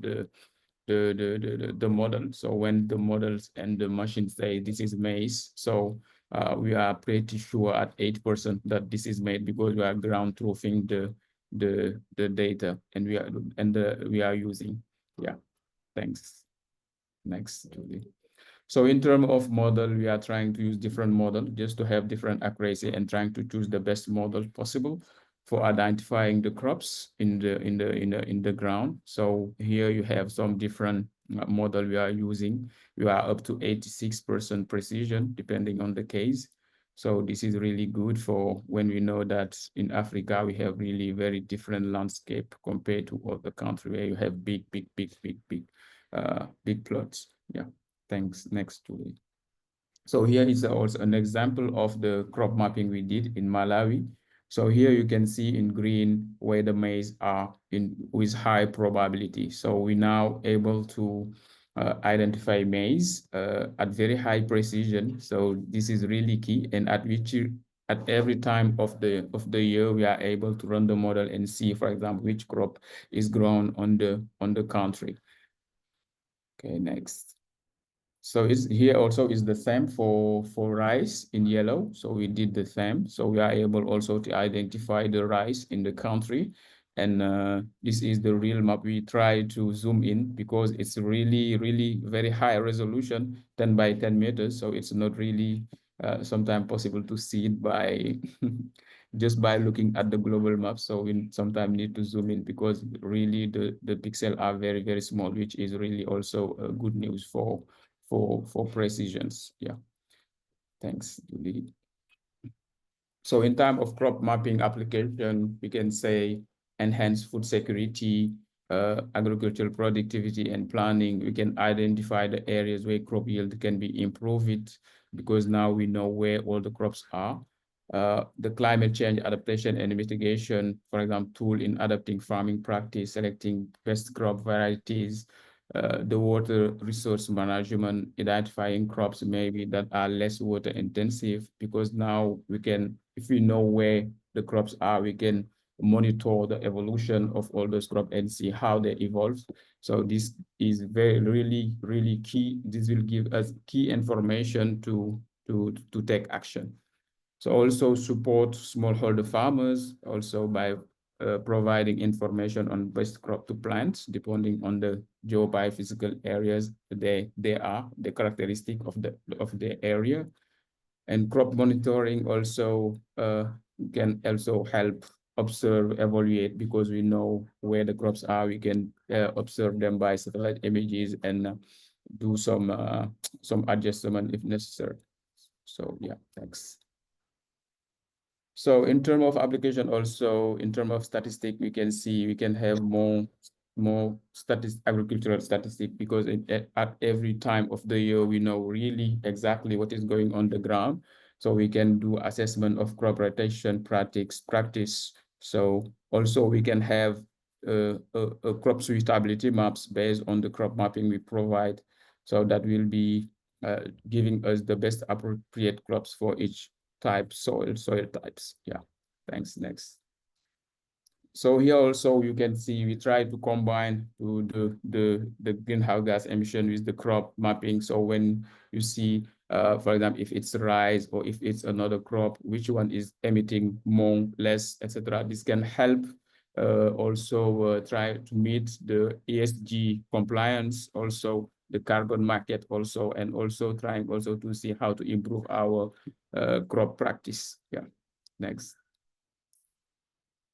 the model. So when the models and the machines say this is maize, so we are pretty sure at 8% that this is made, because we are ground truthing the data, and we are using. Yeah, thanks. Next, Julie. So in terms of model, we are trying to use different models just to have different accuracy, and trying to choose the best model possible for identifying the crops in the ground. So here you have some different model we are using. We are up to 86% precision, depending on the case. So this is really good for when we know that in Africa, we have really very different landscape compared to other countries where you have big plots. Yeah. Thanks. Next, Julie. So here is also an example of the crop mapping we did in Malawi. So here you can see in green where the maize are with high probability. So we're now able to identify maize at very high precision. So this is really key, and at every time of the year, we are able to run the model and see, for example, which crop is grown on the country. Okay, next. So here also is the same for rice in yellow. So we did the same. So we are able also to identify the rice in the country. And this is the real map. We try to zoom in because it's really, really very high resolution, 10 by 10 meters. So it's not really sometimes possible to see it by just by looking at the global map. So we sometimes need to zoom in, because really the pixels are very, very small, which is really also good news for precisions. Yeah, thanks, Julie. So in terms of crop mapping application, we can say enhance food security, agricultural productivity and planning. We can identify the areas where crop yield can be improved, because now we know where all the crops are. The climate change adaptation and mitigation, for example, tool in adapting farming practice, selecting best crop varieties, the water resource management, identifying crops maybe that are less water intensive, because now we can, if we know where the crops are, we can monitor the evolution of all those crops and see how they evolve. So this is really, really key. This will give us key information to take action. So also support smallholder farmers also by providing information on best crop to plant, depending on the geobiophysical areas they are, the characteristic of the area. And crop monitoring also can also help observe, evaluate, because we know where the crops are. We can observe them by satellite images and do some adjustment if necessary. So yeah, thanks. So in terms of application, also in terms of statistic, we can see we can have more agricultural statistic, because at every time of the year we know really exactly what is going on the ground. So we can do assessment of crop rotation practice. So also we can have a crop suitability maps based on the crop mapping we provide. So that will be giving us the best appropriate crops for each type soil types. Yeah, thanks. Next. So here also you can see we try to combine the greenhouse gas emission with the crop mapping. So when you see For example, if it's rice or if it's another crop, which one is emitting more, less, etc. This can help also try to meet the ESG compliance, also the carbon market also, and also trying also to see how to improve our crop practice. Yeah, next.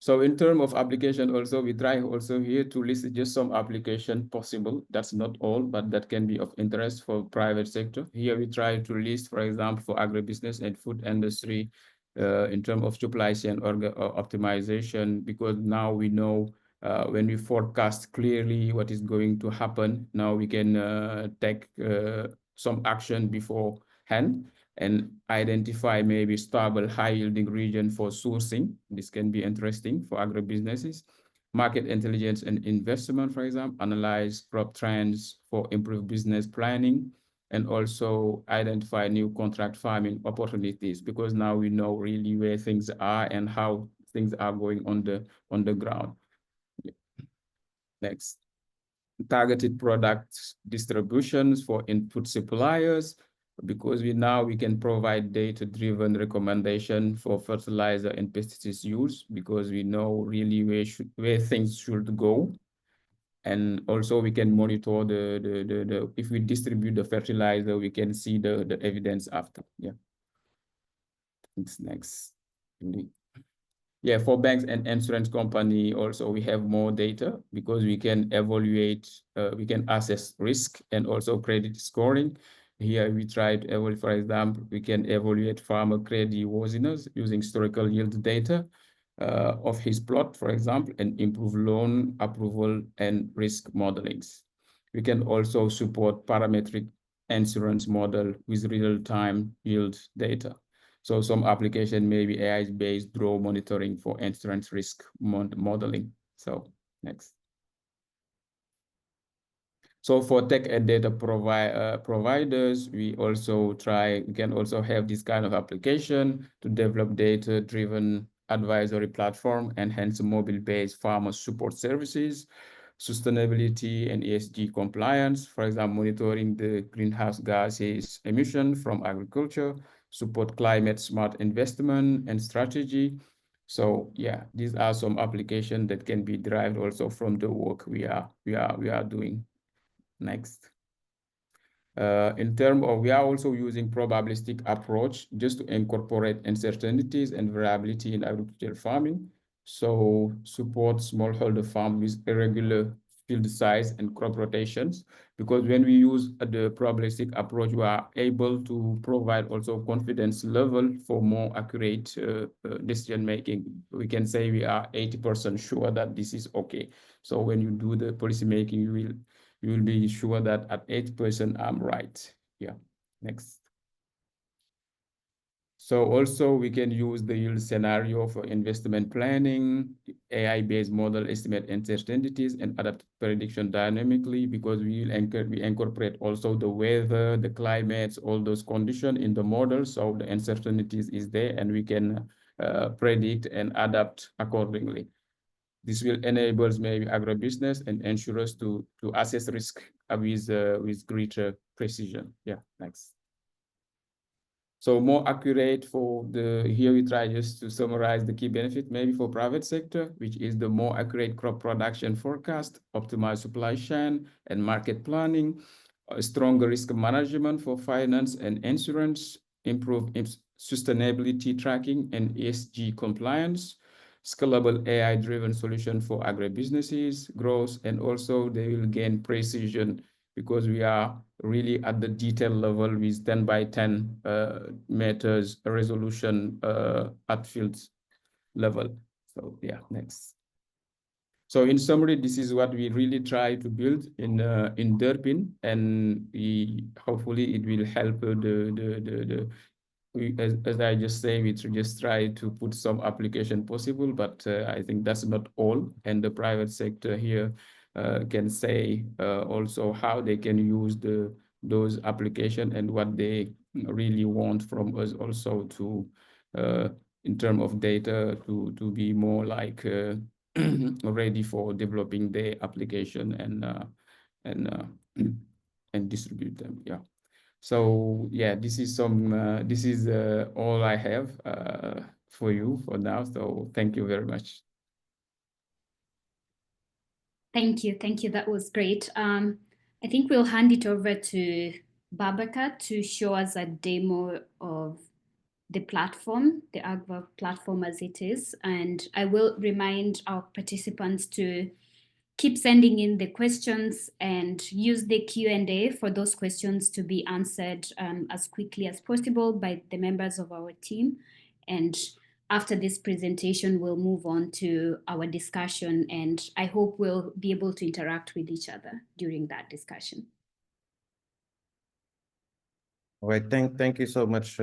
So in terms of application also, we try also here to list just some application possible. That's not all, but that can be of interest for private sector. Here we try to list, for example, for agribusiness and food industry, in terms of supply chain optimization, because now we know when we forecast clearly what is going to happen, now we can take some action beforehand and identify maybe stable, high-yielding region for sourcing. This can be interesting for agribusinesses. Market intelligence and investment, for example, analyze crop trends for improved business planning, and also identify new contract farming opportunities, because now we know really where things are and how things are going on the ground. Next. Targeted product distributions for input suppliers, because we can provide data-driven recommendation for fertilizer and pesticides use, because we know really where things should go. And also we can monitor the if we distribute the fertilizer, we can see the evidence after. Yeah. Thanks. Next. Yeah, for banks and insurance company also, we have more data, because we can evaluate, we can assess risk and also credit scoring. Here we try to evaluate, for example, we can evaluate farmer credit worthiness using historical yield data of his plot, for example, and improve loan approval and risk modelings. We can also support parametric insurance model with real-time yield data. So some application may be AI-based draw monitoring for insurance risk modeling. So next. So for tech and data providers, we can also have this kind of application to develop data-driven advisory platform, enhance mobile-based farmer support services, sustainability and ESG compliance, for example, monitoring the greenhouse gases emission from agriculture, support climate smart investment and strategy. So yeah, these are some applications that can be derived also from the work we are doing. Next. In terms of, we are also using probabilistic approach just to incorporate uncertainties and variability in agricultural farming. So support smallholder farm with irregular field size and crop rotations, because when we use the probabilistic approach, we are able to provide also confidence level for more accurate decision making. We can say we are 80% sure that this is okay. So when you do the policy making, you will be sure that at 80% I'm right. Yeah, next. So also we can use the yield scenario for investment planning, AI-based model estimate uncertainties and adapt prediction dynamically, because we incorporate also the weather, the climates, all those conditions in the model. So the uncertainties is there and we can predict and adapt accordingly. This will enable maybe agribusiness and insurers to assess risk with greater precision. Yeah, next. So more accurate for here we try just to summarize the key benefit maybe for private sector, which is the more accurate crop production forecast, optimized supply chain and market planning, stronger risk management for finance and insurance, improve sustainability tracking and ESG compliance, scalable AI-driven solution for agribusinesses, growth, and also they will gain precision, because we are really at the detail level with 10 by 10 meters resolution at field level. So yeah, next. So in summary, this is what we really try to build in DERPIn, and hopefully it will help as I just say, we just try to put some application possible, but I think that's not all. And the private sector here can say also how they can use those application and what they really want from us also to in terms of data to be more like ready for developing the application and distribute them. Yeah. So yeah, this is all I have for you for now. So thank you very much. Thank you. That was great. I think we'll hand it over to Babaka to show us a demo of the platform, the Agva platform as it is. And I will remind our participants to keep sending in the questions and use the Q&A for those questions to be answered as quickly as possible by the members of our team. And after this presentation, we'll move on to our discussion, and I hope we'll be able to interact with each other during that discussion. All right, thank you so much,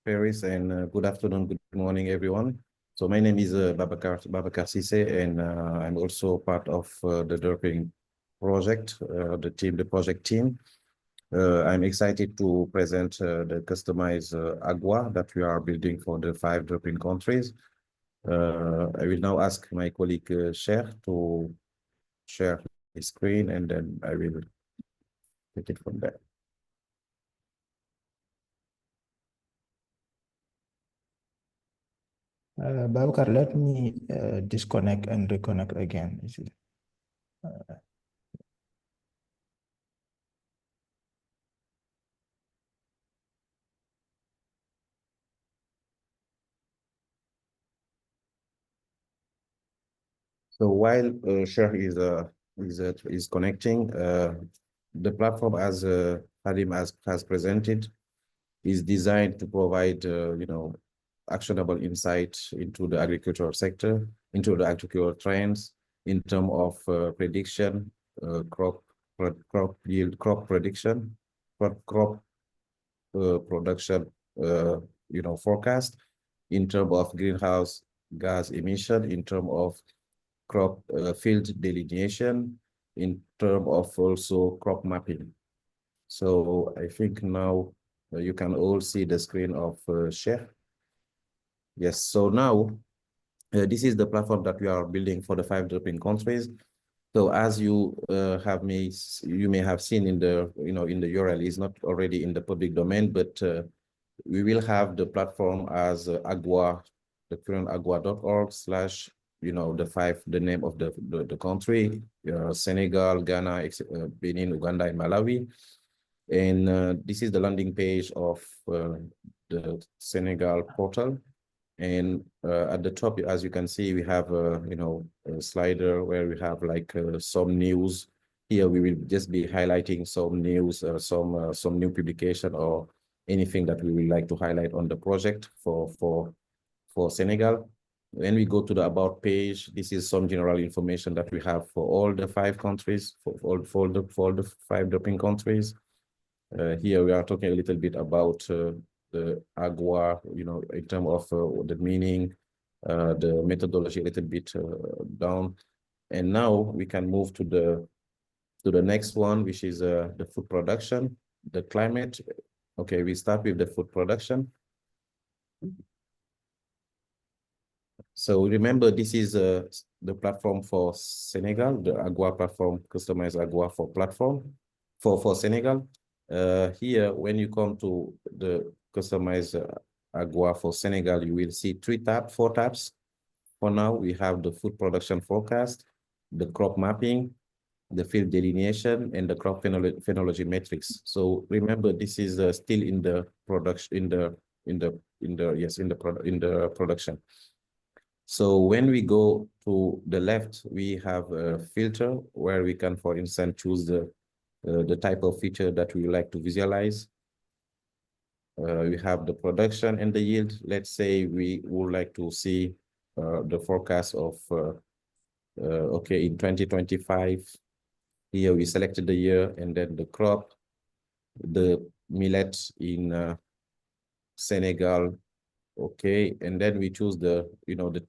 Paris, and good afternoon, good morning, everyone. So my name is Babakar Sise, and I'm also part of the DERPIn project, the project team. I'm excited to present the customized AGWA that we are building for the 5 DERPIn countries. I will now ask my colleague Cher to share his screen, and then I will take it from there. Babakar, let me disconnect and reconnect again. So while Cher is connecting, the platform, as Hadim has presented, is designed to provide actionable insight into the agricultural sector, into the agricultural trends in terms of prediction, crop yield, crop prediction, crop production, forecast, in terms of greenhouse gas emission, in terms of crop field delineation, in terms of also crop mapping. So I think now you can all see the screen of Cher. Yes, so now this is the platform that we are building for the 5 DERPIn countries. So as you may have seen in the in the URL, is not already in the public domain, but we will have the platform as AGWA, the current agwa.org/ the name of the country, Senegal, Ghana, Benin, Uganda, and Malawi. And this is the landing page of the Senegal portal. And at the top, as you can see, we have a slider where we have like some news. Here we will just be highlighting some news, some new publication or anything that we would like to highlight on the project for Senegal. When we go to the About page, this is some general information that we have for all the 5 countries, for the 5 DERPIn countries. Here we are talking a little bit about the AGWA, in terms of the meaning, the methodology a little bit down. And now we can move to the next one, which is the food production, the climate. Okay, we start with the food production. So remember, this is the platform for Senegal, the AGWA platform, customized AGWA for platform for Senegal. Here, when you come to the customized AGWA for Senegal, you will see 4 tabs. For now, we have the food production forecast, the crop mapping, the field delineation, and the crop phenology metrics. So remember, this is still in the production, in the production. So when we go to the left, we have a filter where we can, for instance, choose the type of feature that we would like to visualize. We have the production and the yield. Let's say we would like to see the forecast of, in 2025. Here we selected the year and then the crop, the millet in Senegal. Okay, and then we choose the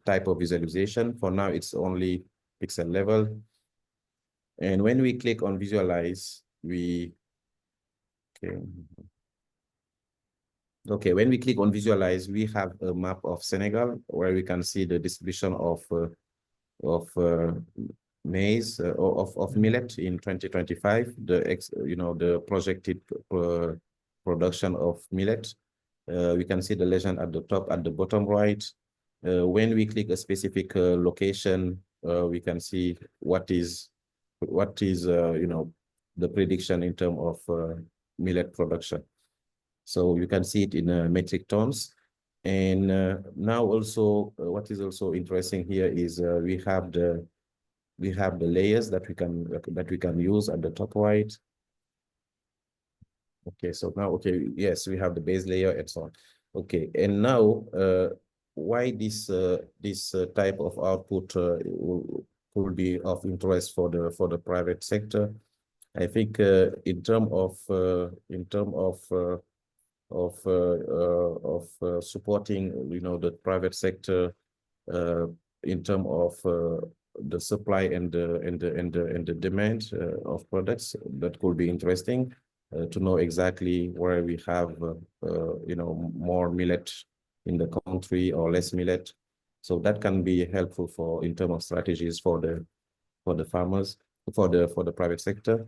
type of visualization. For now, it's only pixel level. And when we click on visualize, when we click on visualize, we have a map of Senegal where we can see the distribution of maize of millet in 2025, the projected production of millet. We can see the legend at the top, at the bottom right. When we click a specific location, we can see what is the prediction in terms of millet production. So you can see it in metric tons. And now also, what is also interesting here is we have the layers that we can use at the top right. Okay, so now, okay, yes, we have the base layer and so on. Okay, and now why this type of output will be of interest for the private sector? I think in terms of supporting, the private sector in terms of the supply and the demand of products, that could be interesting to know exactly where we have more millet in the country or less millet. So that can be helpful for in terms of strategies for the farmers, for the private sector.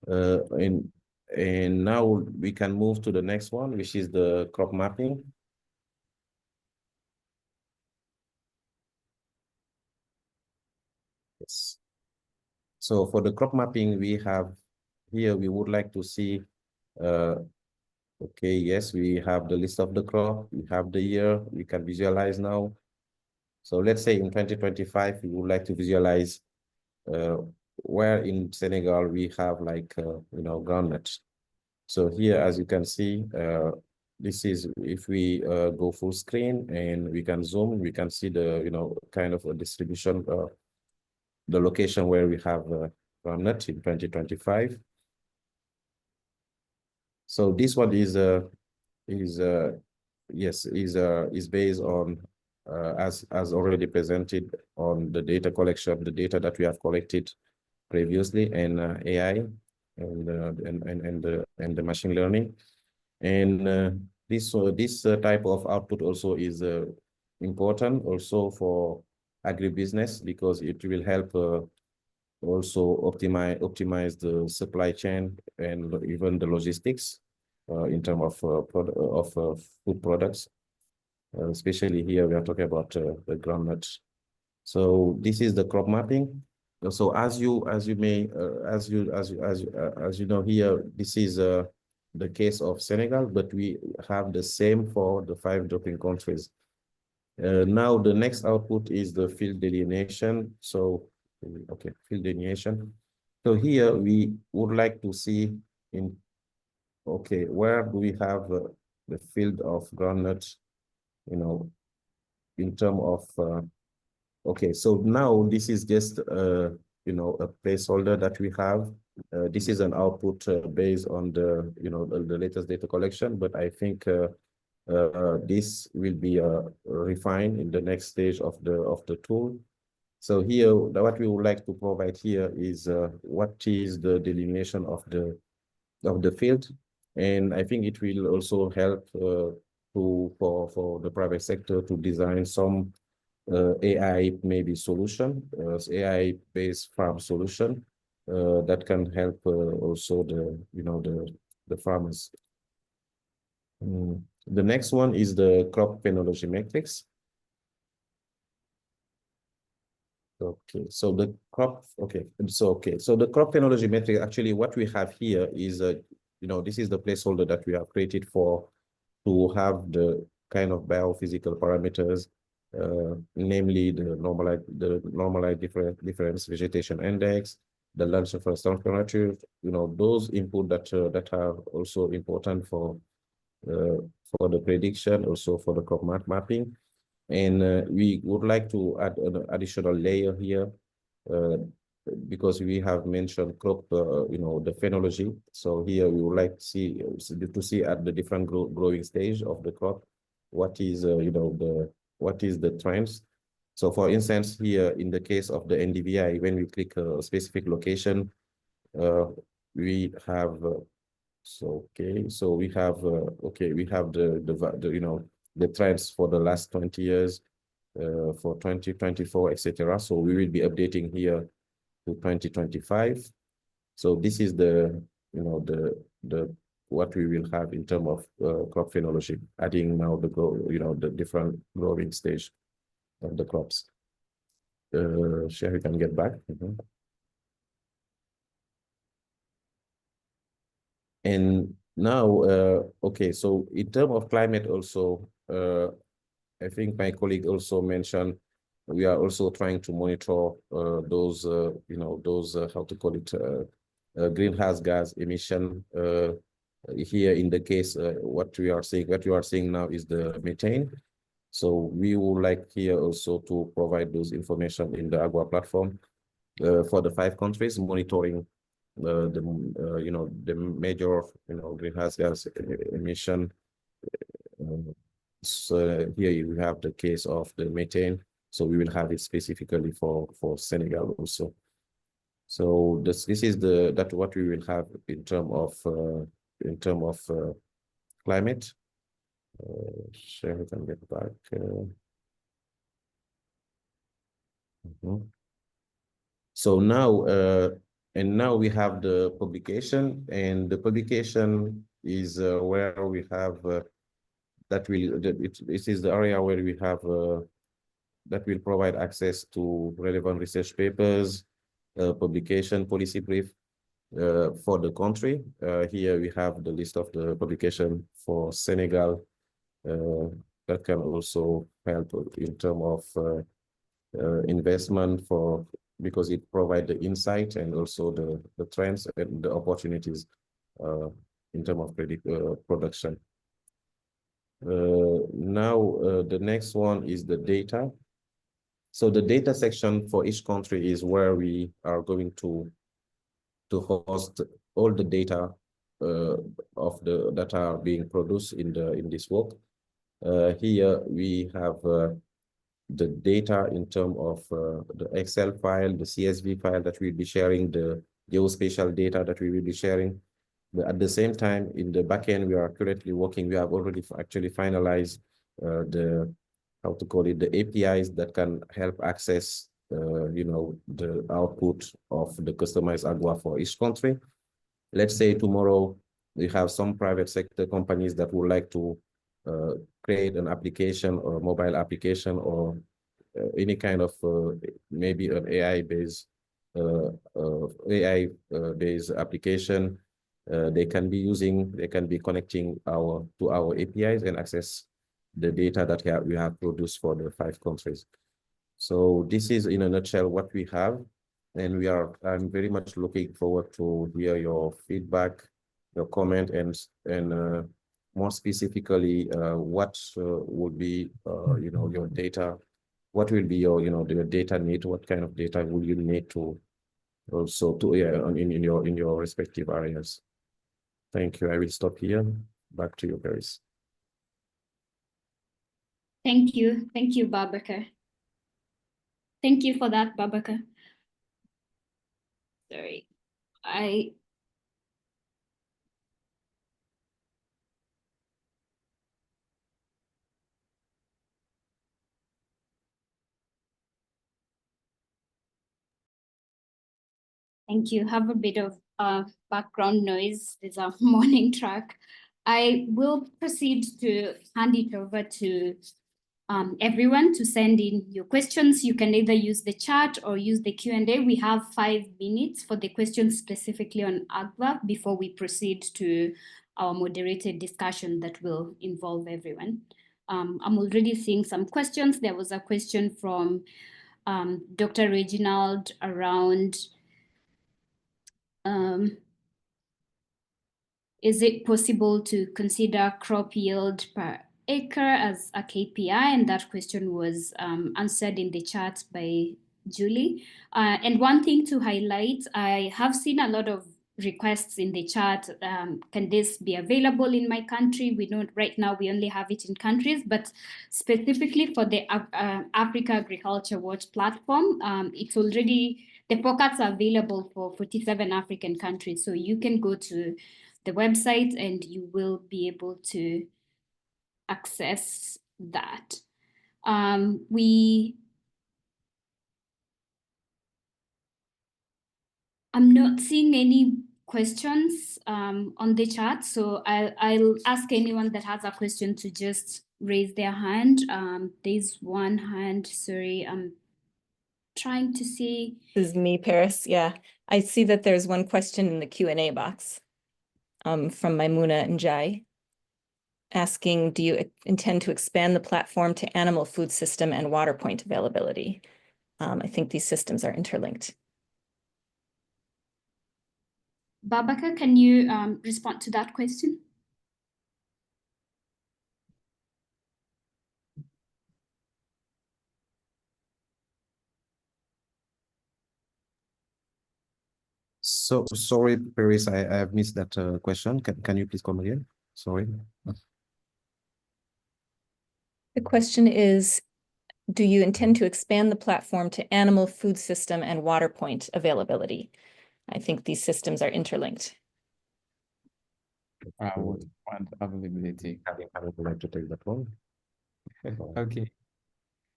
And now we can move to the next one, which is the crop mapping. Yes. So for the crop mapping, we have here, we would like to see, okay, yes, we have the list of the crop, we have the year, we can visualize now. So let's say in 2025, we would like to visualize where in Senegal we have like, groundnut. So here, as you can see, this is, if we go full screen and we can zoom, we can see the, kind of a distribution, the location where we have groundnut in 2025. So this one is based on, as already presented on the data collection, the data that we have collected previously, and AI and the machine learning. And this type of output also is important also for agribusiness, because it will help also optimize the supply chain and even the logistics in terms of food products. Especially here, we are talking about the groundnut. So this is the crop mapping. So as you know here, this is the case of Senegal, but we have the same for the 5 developing countries. Now the next output is the field delineation. So, okay, field delineation. So here we would like to see where do we have the field of groundnut, in terms of, okay, so now this is just, a placeholder that we have. This is an output based on the, the latest data collection, but I think this will be refined in the next stage of the tool. So here, what we would like to provide here is what is the delineation of the field, and I think it will also help for the private sector to design some AI maybe solution, AI-based farm solution that can help also the farmers. The next one is the crop phenology matrix. Okay, so the crop, so the crop phenology matrix, actually what we have here is, this is the placeholder that we have created to have the kind of biophysical parameters, namely the normalized difference vegetation index, the land surface temperature, those input that are also important for the prediction, also for the crop mapping. And we would like to add an additional layer here because we have mentioned crop, the phenology. So here we would like to see at the different growing stage of the crop, what is what is the trends. So for instance, here in the case of the NDVI, when we click a specific location, we have we have the trends for the last 20 years, for 2024, etc. So we will be updating here to 2025. So this is the, you know, the what we will have in terms of crop phenology, adding now the different growing stage of the crops. Sherry can get back. And now, okay, so in terms of climate also, I think my colleague also mentioned, we are also trying to monitor those, how to call it, greenhouse gas emission. Here in the case, what you are seeing now is the methane. So we would like here also to provide those information in the Agua platform for the 5 countries, monitoring the major greenhouse gas emission. So here you have the case of the methane. So we will have it specifically for Senegal also. So this is what we will have in terms of climate. Share it and get back. So now, now we have the publication, and the publication is where we have it is the area where we have that will provide access to relevant research papers, publication, policy brief for the country. Here we have the list of the publication for Senegal that can also help in terms of investment because it provides the insight and also the trends and the opportunities in terms of production. Now, the next one is the data. So the data section for each country is where we are going to host all the data that are being produced in this work. Here we have the data in terms of the Excel file, the CSV file that we'll be sharing, the geospatial data that we will be sharing. But at the same time, in the backend, we are currently working. We have already actually finalized the APIs that can help access, the output of the customized Agua for each country. Let's say tomorrow we have some private sector companies that would like to create an application or a mobile application or any kind of maybe an AI-based application. They can be connecting to our APIs and access the data that we have produced for the 5 countries. So this is in a nutshell what we have, and I'm very much looking forward to hear your feedback, your comment, and more specifically, what would be your data. What will be your the data need? What kind of data will you need to also in your respective areas? Thank you. I will stop here. Back to you, Paris. Thank you, Babakar. Thank you for that, Babakar. Sorry, Thank you. Have a bit of background noise. There's a morning track. I will proceed to hand it over to everyone to send in your questions. You can either use the chat or use the Q&A. We have 5 minutes for the questions specifically on Agua before we proceed to our moderated discussion that will involve everyone. I'm already seeing some questions. There was a question from Dr. Reginald around is it possible to consider crop yield per acre as a KPI? And that question was answered in the chat by Julie. And one thing to highlight, I have seen a lot of requests in the chat. Can this be available in my country? We know right now we only have it in countries, but specifically for the Africa Agriculture Watch platform, it's already, the forecasts are available for 47 African countries. So you can go to the website and you will be able to access that. I'm not seeing any questions on the chat, so I'll ask anyone that has a question to just raise their hand. There's one hand, sorry, I'm trying to see. This is me, Paris. Yeah, I see that there's one question in the Q&A box from Maimuna and Jai asking, do you intend to expand the platform to animal food system and water point availability? I think these systems are interlinked. Babaka, can you respond to that question? So sorry, Paris, I have missed that question. Can you please come again? Sorry. The question is, do you intend to expand the platform to animal food system and water point availability? I think these systems are interlinked. Water point availability. I would like to take that one. Okay.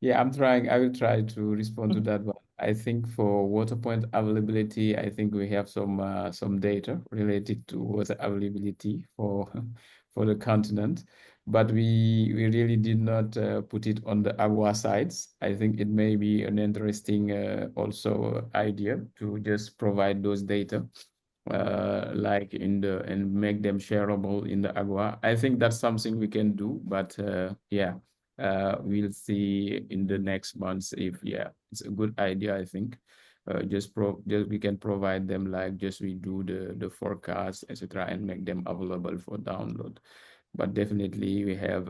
Yeah, I will try to respond to that one. I think for water point availability, I think we have some data related to water availability for for the continent, but we really did not put it on the agua sides. I think it may be an interesting also idea to just provide those data like and make them shareable in the agua. I think that's something we can do, but yeah. We'll see in the next months if it's a good idea. I think just we can provide them like just we do the forecast, etc., and make them available for download. But definitely we have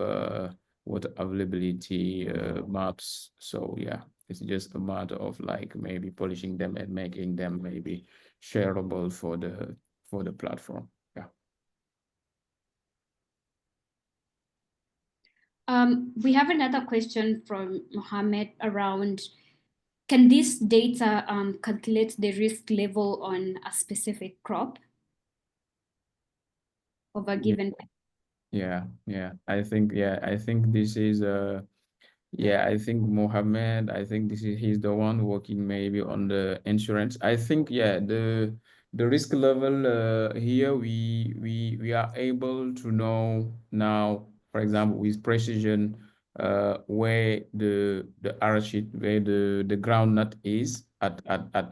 water availability maps. So yeah, it's just a matter of like maybe polishing them and making them maybe shareable for the platform. We have another question from Mohammed around, can this data calculate the risk level on a specific crop of a given? Yeah. I think this is I think Mohammed, I think he's the one working maybe on the insurance. I think the risk level here we are able to know now, for example, with precision where the arachid, where the groundnut is at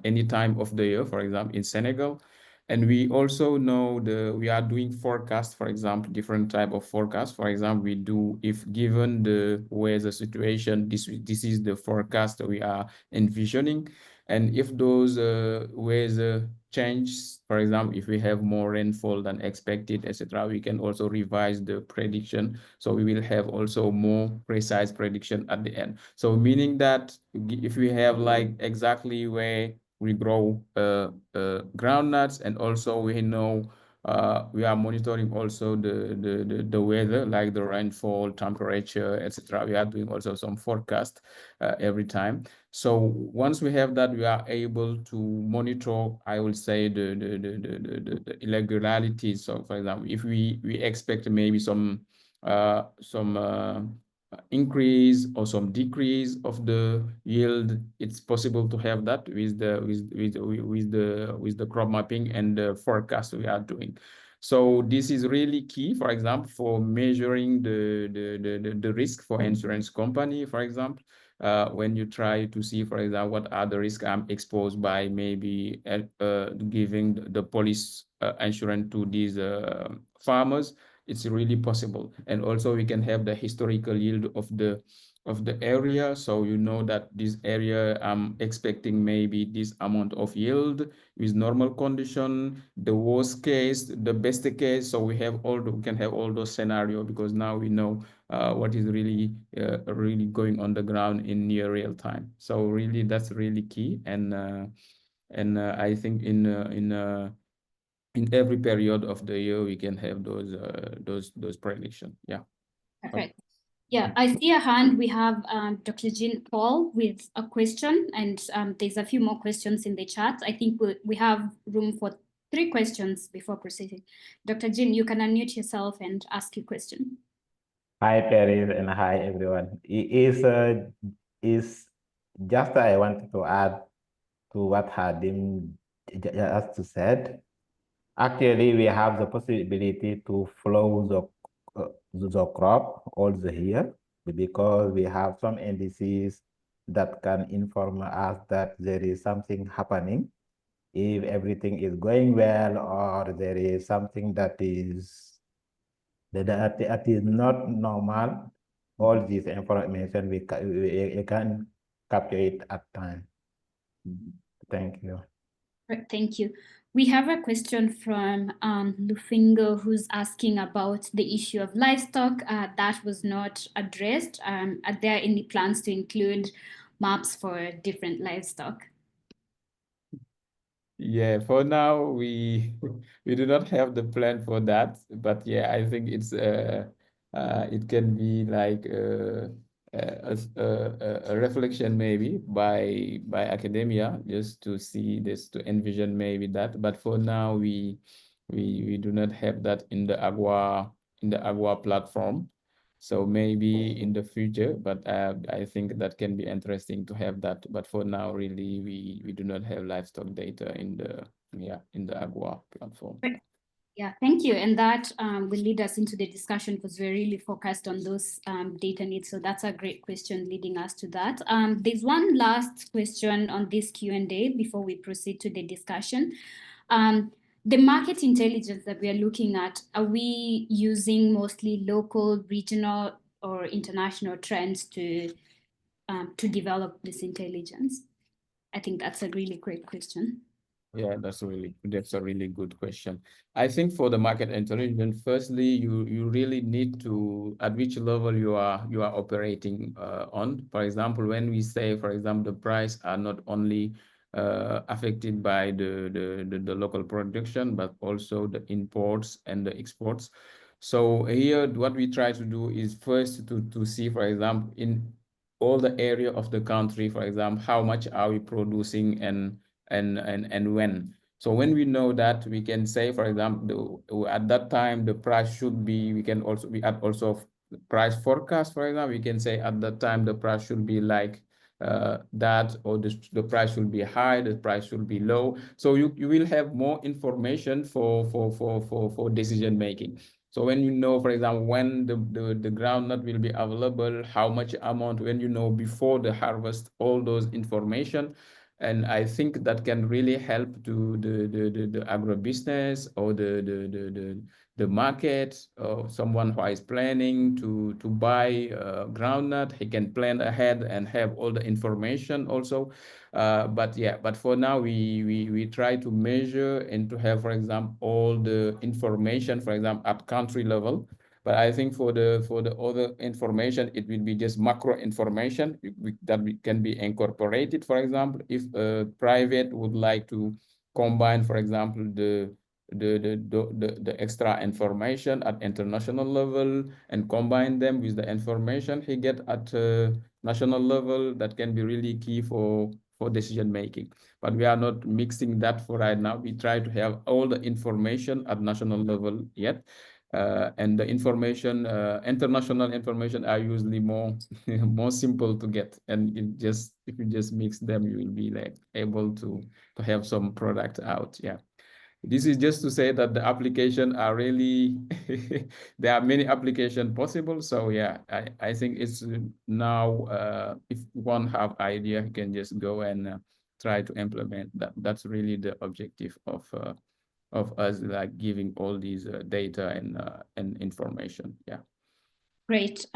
any time of the year, for example, in Senegal. And we also know we are doing forecast, for example, different type of forecast. For example, we do, if given the weather situation, this is the forecast that we are envisioning. And if those weather change, for example, if we have more rainfall than expected, etc., we can also revise the prediction. So we will have also more precise prediction at the end. So meaning that if we have like exactly where we grow groundnuts, and also we know we are monitoring also the weather, like the rainfall, temperature, etc. We are doing also some forecast every time. So once we have that, we are able to monitor, I will say, the irregularities. So for example, if we expect maybe some increase or some decrease of the yield, it's possible to have that with the crop mapping and the forecast we are doing. So this is really key, for example, for measuring the risk for insurance company, for example, when you try to see, for example, what are the risks I'm exposed by maybe giving the police insurance to these farmers. It's really possible. And also we can have the historical yield of the area. So you know that this area, I'm expecting maybe this amount of yield with normal condition, the worst case, the best case. So we can have all those scenarios, because now we know what is really going on the ground in near real time. So really, that's really key. And I think in every period of the year, we can have those predictions. Yeah. Perfect. Yeah, I see a hand. We have Dr. Jean Paul with a question, and there's a few more questions in the chat. I think we have room for 3 questions before proceeding. Dr. Jean, you can unmute yourself and ask your question. Hi, Paris, and hi, everyone. Is just I wanted to add to what Hadim just said, actually we have the possibility to flow the crop all the year because we have some indices that can inform us that there is something happening. If everything is going well or there is something that is not normal, all this information we can capture it at time. Thank you. Right, thank you. We have a question from Lufingo, who's asking about the issue of livestock that was not addressed. Are there any plans to include maps for different livestock? Yeah, for now we we do not have the plan for that, but yeah, I think it's it can be like a reflection maybe by academia just to see this, to envision maybe that. But for now we do not have that in the Agua platform. So maybe in the future, but I think that can be interesting to have that. But for now, really, we do not have livestock data in the Agua platform. Yeah, thank you. And that will lead us into the discussion because we're really focused on those data needs. So that's a great question leading us to that. There's one last question on this Q&A before we proceed to the discussion. The market intelligence that we are looking at, are we using mostly local, regional, or international trends to develop this intelligence? I think that's a really great question. Yeah, that's a really good question. I think for the market intelligence, firstly, you really need to at which level you are operating on. For example, when we say, for example, the price are not only affected by the local production, but also the imports and the exports. So here, what we try to do is first to see, for example, in all the area of the country, for example, how much are we producing and when. So when we know that, we can say, for example, at that time the price should be, we add also price forecast. For example, we can say at that time the price should be like that, or the price should be high, the price should be low. So you will have more information for decision making. So when you know, for example, when the groundnut will be available, how much amount, when you know before the harvest, all those information. And I think that can really help to the agribusiness or the market, or someone who is planning to buy groundnut. He can plan ahead and have all the information also. But for now we try to measure and to have, for example, all the information, for example, at country level. But I think for the other information, it will be just macro information that can be incorporated. For example, if a private would like to combine, for example, the extra information at international level and combine them with the information he get at national level, that can be really key for decision making. But we are not mixing that for right now. We try to have all the information at national level yet. And the information, international information, are usually more more simple to get, and if you just mix them, you will be like able to have some product out. Yeah, this is just to say that the application are really there are many applications possible. So yeah, I think it's now if one have idea, you can just go and try to implement that. That's really the objective of us, like giving all these data and information. Yeah. Great.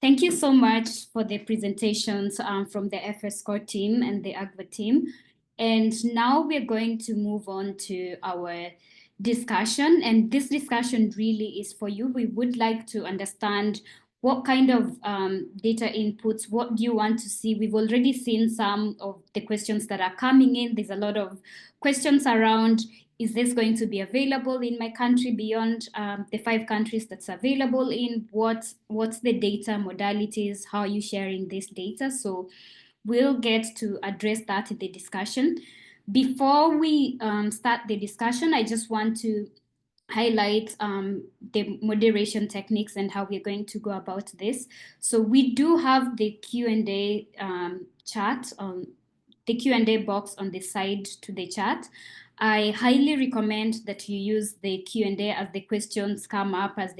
Thank you so much for the presentations from the FS Core team and the AGVA team. And now we're going to move on to our discussion. And this discussion really is for you. We would like to understand what kind of data inputs, what do you want to see? We've already seen some of the questions that are coming in. There's a lot of questions around, is this going to be available in my country beyond the 5 countries that's available in? What's the data modalities? How are you sharing this data? So we'll get to address that in the discussion. Before we start the discussion, I just want to highlight the moderation techniques and how we're going to go about this. So we do have the Q&A chat the Q&A box on the side to the chat. I highly recommend that you use the Q&A as the questions come up as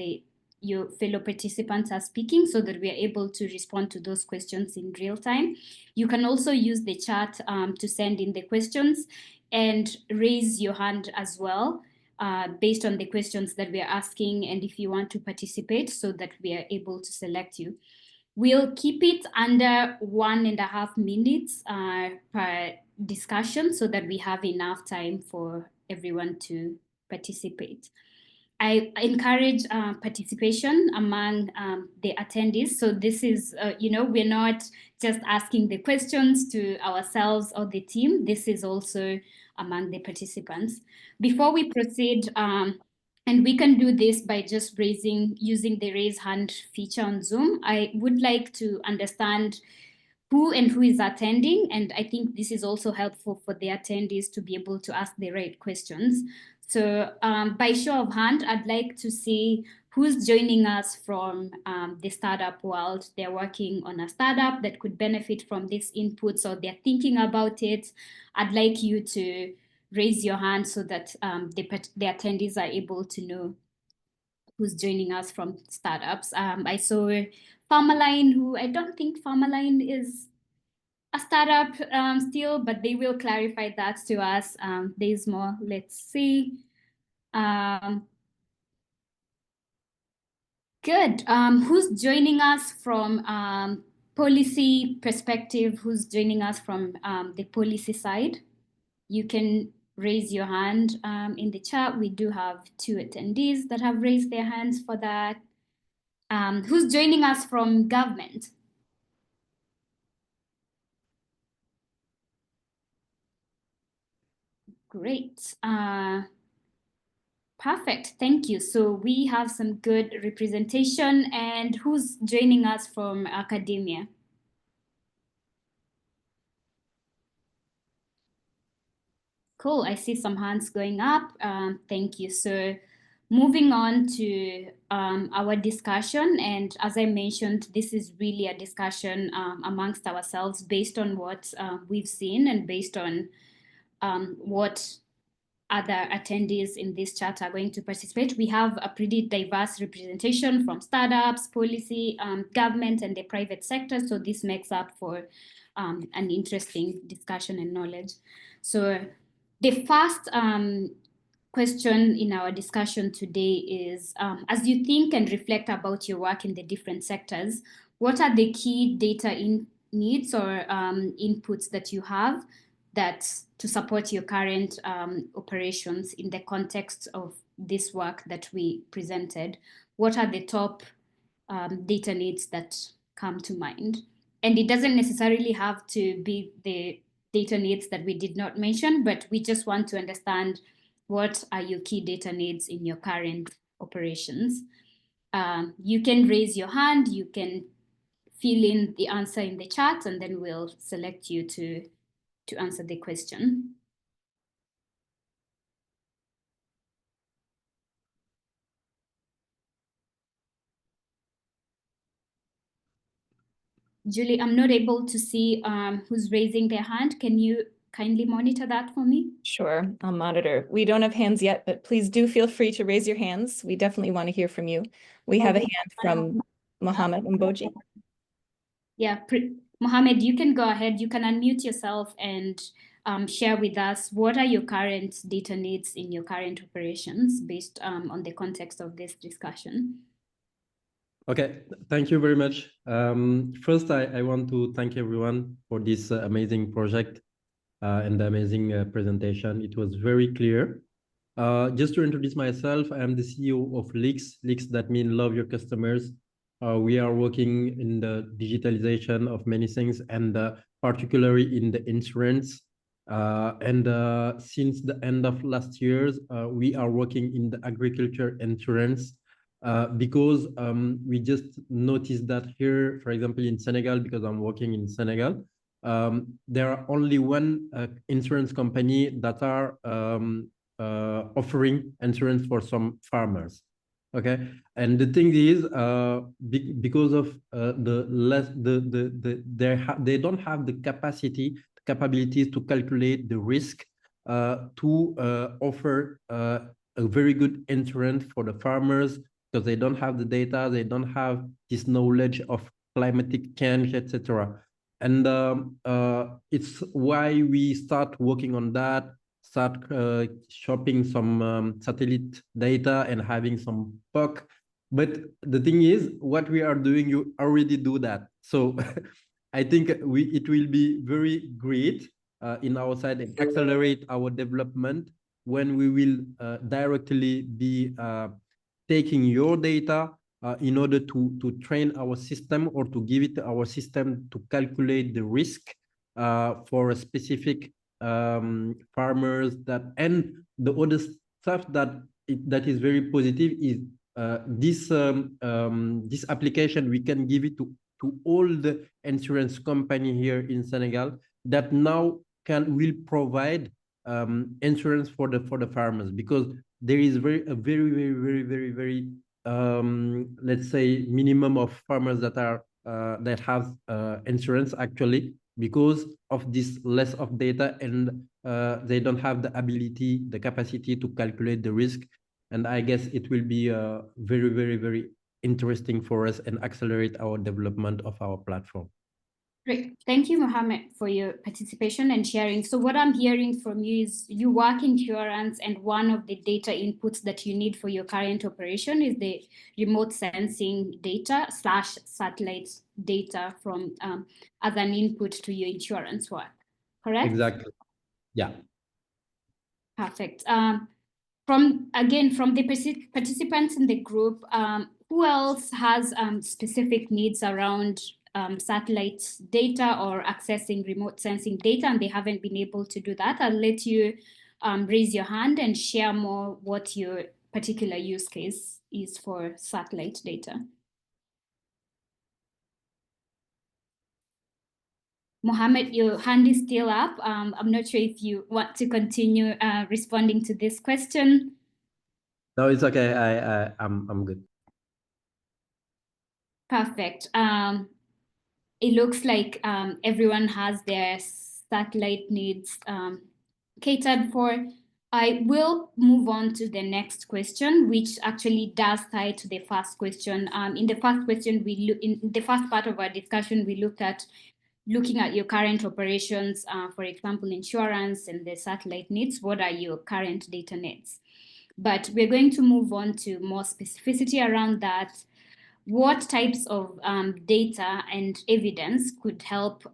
your fellow participants are speaking, so that we are able to respond to those questions in real time. You can also use the chat to send in the questions and raise your hand as well, based on the questions that we are asking, and if you want to participate, so that we are able to select you. We'll keep it under 1.5 minutes per discussion, so that we have enough time for everyone to participate. I encourage participation among the attendees. So this is, we're not just asking the questions to ourselves or the team. This is also among the participants. Before we proceed, and we can do this by just using the raise hand feature on Zoom, I would like to understand who is attending, and I think this is also helpful for the attendees to be able to ask the right questions. So by show of hand, I'd like to see who's joining us from the startup world. They're working on a startup that could benefit from this input, so they're thinking about it. I'd like you to raise your hand so that the attendees are able to know who's joining us from startups. I saw Farmerline, who I don't think Farmerline is a startup still, but they will clarify that to us. There's more. Let's see. Good. Who's joining us from policy perspective? Who's joining us from the policy side? You can raise your hand in the chat. We do have 2 attendees that have raised their hands for that. Who's joining us from government? Great. Perfect. Thank you. So we have some good representation. And who's joining us from academia? Cool. I see some hands going up. Thank you. So moving on to our discussion. And as I mentioned, this is really a discussion amongst ourselves based on what we've seen and based on what other attendees in this chat are going to participate. We have a pretty diverse representation from startups, policy, government, and the private sector. So this makes up for an interesting discussion and knowledge. So the first question in our discussion today is, as you think and reflect about your work in the different sectors, what are the key data needs or inputs that you have to support your current operations in the context of this work that we presented? What are the top data needs that come to mind? And it doesn't necessarily have to be the data needs that we did not mention, but we just want to understand what are your key data needs in your current operations. You can raise your hand, you can fill in the answer in the chat, and then we'll select you to answer the question. Julie, I'm not able to see who's raising their hand. Can you kindly monitor that for me? Sure, I'll monitor. We don't have hands yet, but please do feel free to raise your hands. We definitely want to hear from you. We have a hand from Mohammed Mboji. Yeah, Mohammed, you can go ahead. You can unmute yourself and share with us what are your current data needs in your current operations based on the context of this discussion. Okay, thank you very much. First, I want to thank everyone for this amazing project and the amazing presentation. It was very clear. Just to introduce myself, I am the CEO of LIX. LIX, that means Love Your Customers. We are working in the digitalization of many things, and particularly in the insurance. Since the end of last year, we are working in the agriculture insurance. Because we just noticed that here, for example, in Senegal, because I'm working in Senegal, there are only one insurance company that are offering insurance for some farmers. Okay, and the thing is, because of they don't have the capacity capabilities to calculate the risk, to offer a very good insurance for the farmers, because they don't have the data, they don't have this knowledge of climatic change, etc. And it's why we start working on that, start shopping some satellite data and having some POC. But the thing is, what we are doing, you already do that. So I think it will be very great in our side and accelerate our development when we will directly be taking your data in order to train our system, or to give it to our system to calculate the risk for a specific farmers. And the other stuff that is very positive is this application, we can give it to all the insurance company here in Senegal that now will provide insurance for the farmers, because there is very let's say minimum of farmers that are that have insurance actually, because of this less of data, and they don't have the ability, the capacity to calculate the risk. And I guess it will be very interesting for us and accelerate our development of our platform. Great. Thank you, Mohammed, for your participation and sharing. So what I'm hearing from you is you work in insurance, and one of the data inputs that you need for your current operation is the remote sensing data / satellite data from as an input to your insurance work, correct? Exactly. Yeah. Perfect. From the participants in the group, who else has specific needs around satellite data or accessing remote sensing data, and they haven't been able to do that? I'll let you raise your hand and share more what your particular use case is for satellite data. Mohammed, your hand is still up. I'm not sure if you want to continue responding to this question. No, it's okay. I'm good. Perfect. It looks like everyone has their satellite needs catered for. I will move on to the next question, which actually does tie to the first question. In the first question, in the first part of our discussion, we looked at looking at your current operations, for example, insurance and the satellite needs. What are your current data needs? But we're going to move on to more specificity around that. What types of data and evidence could help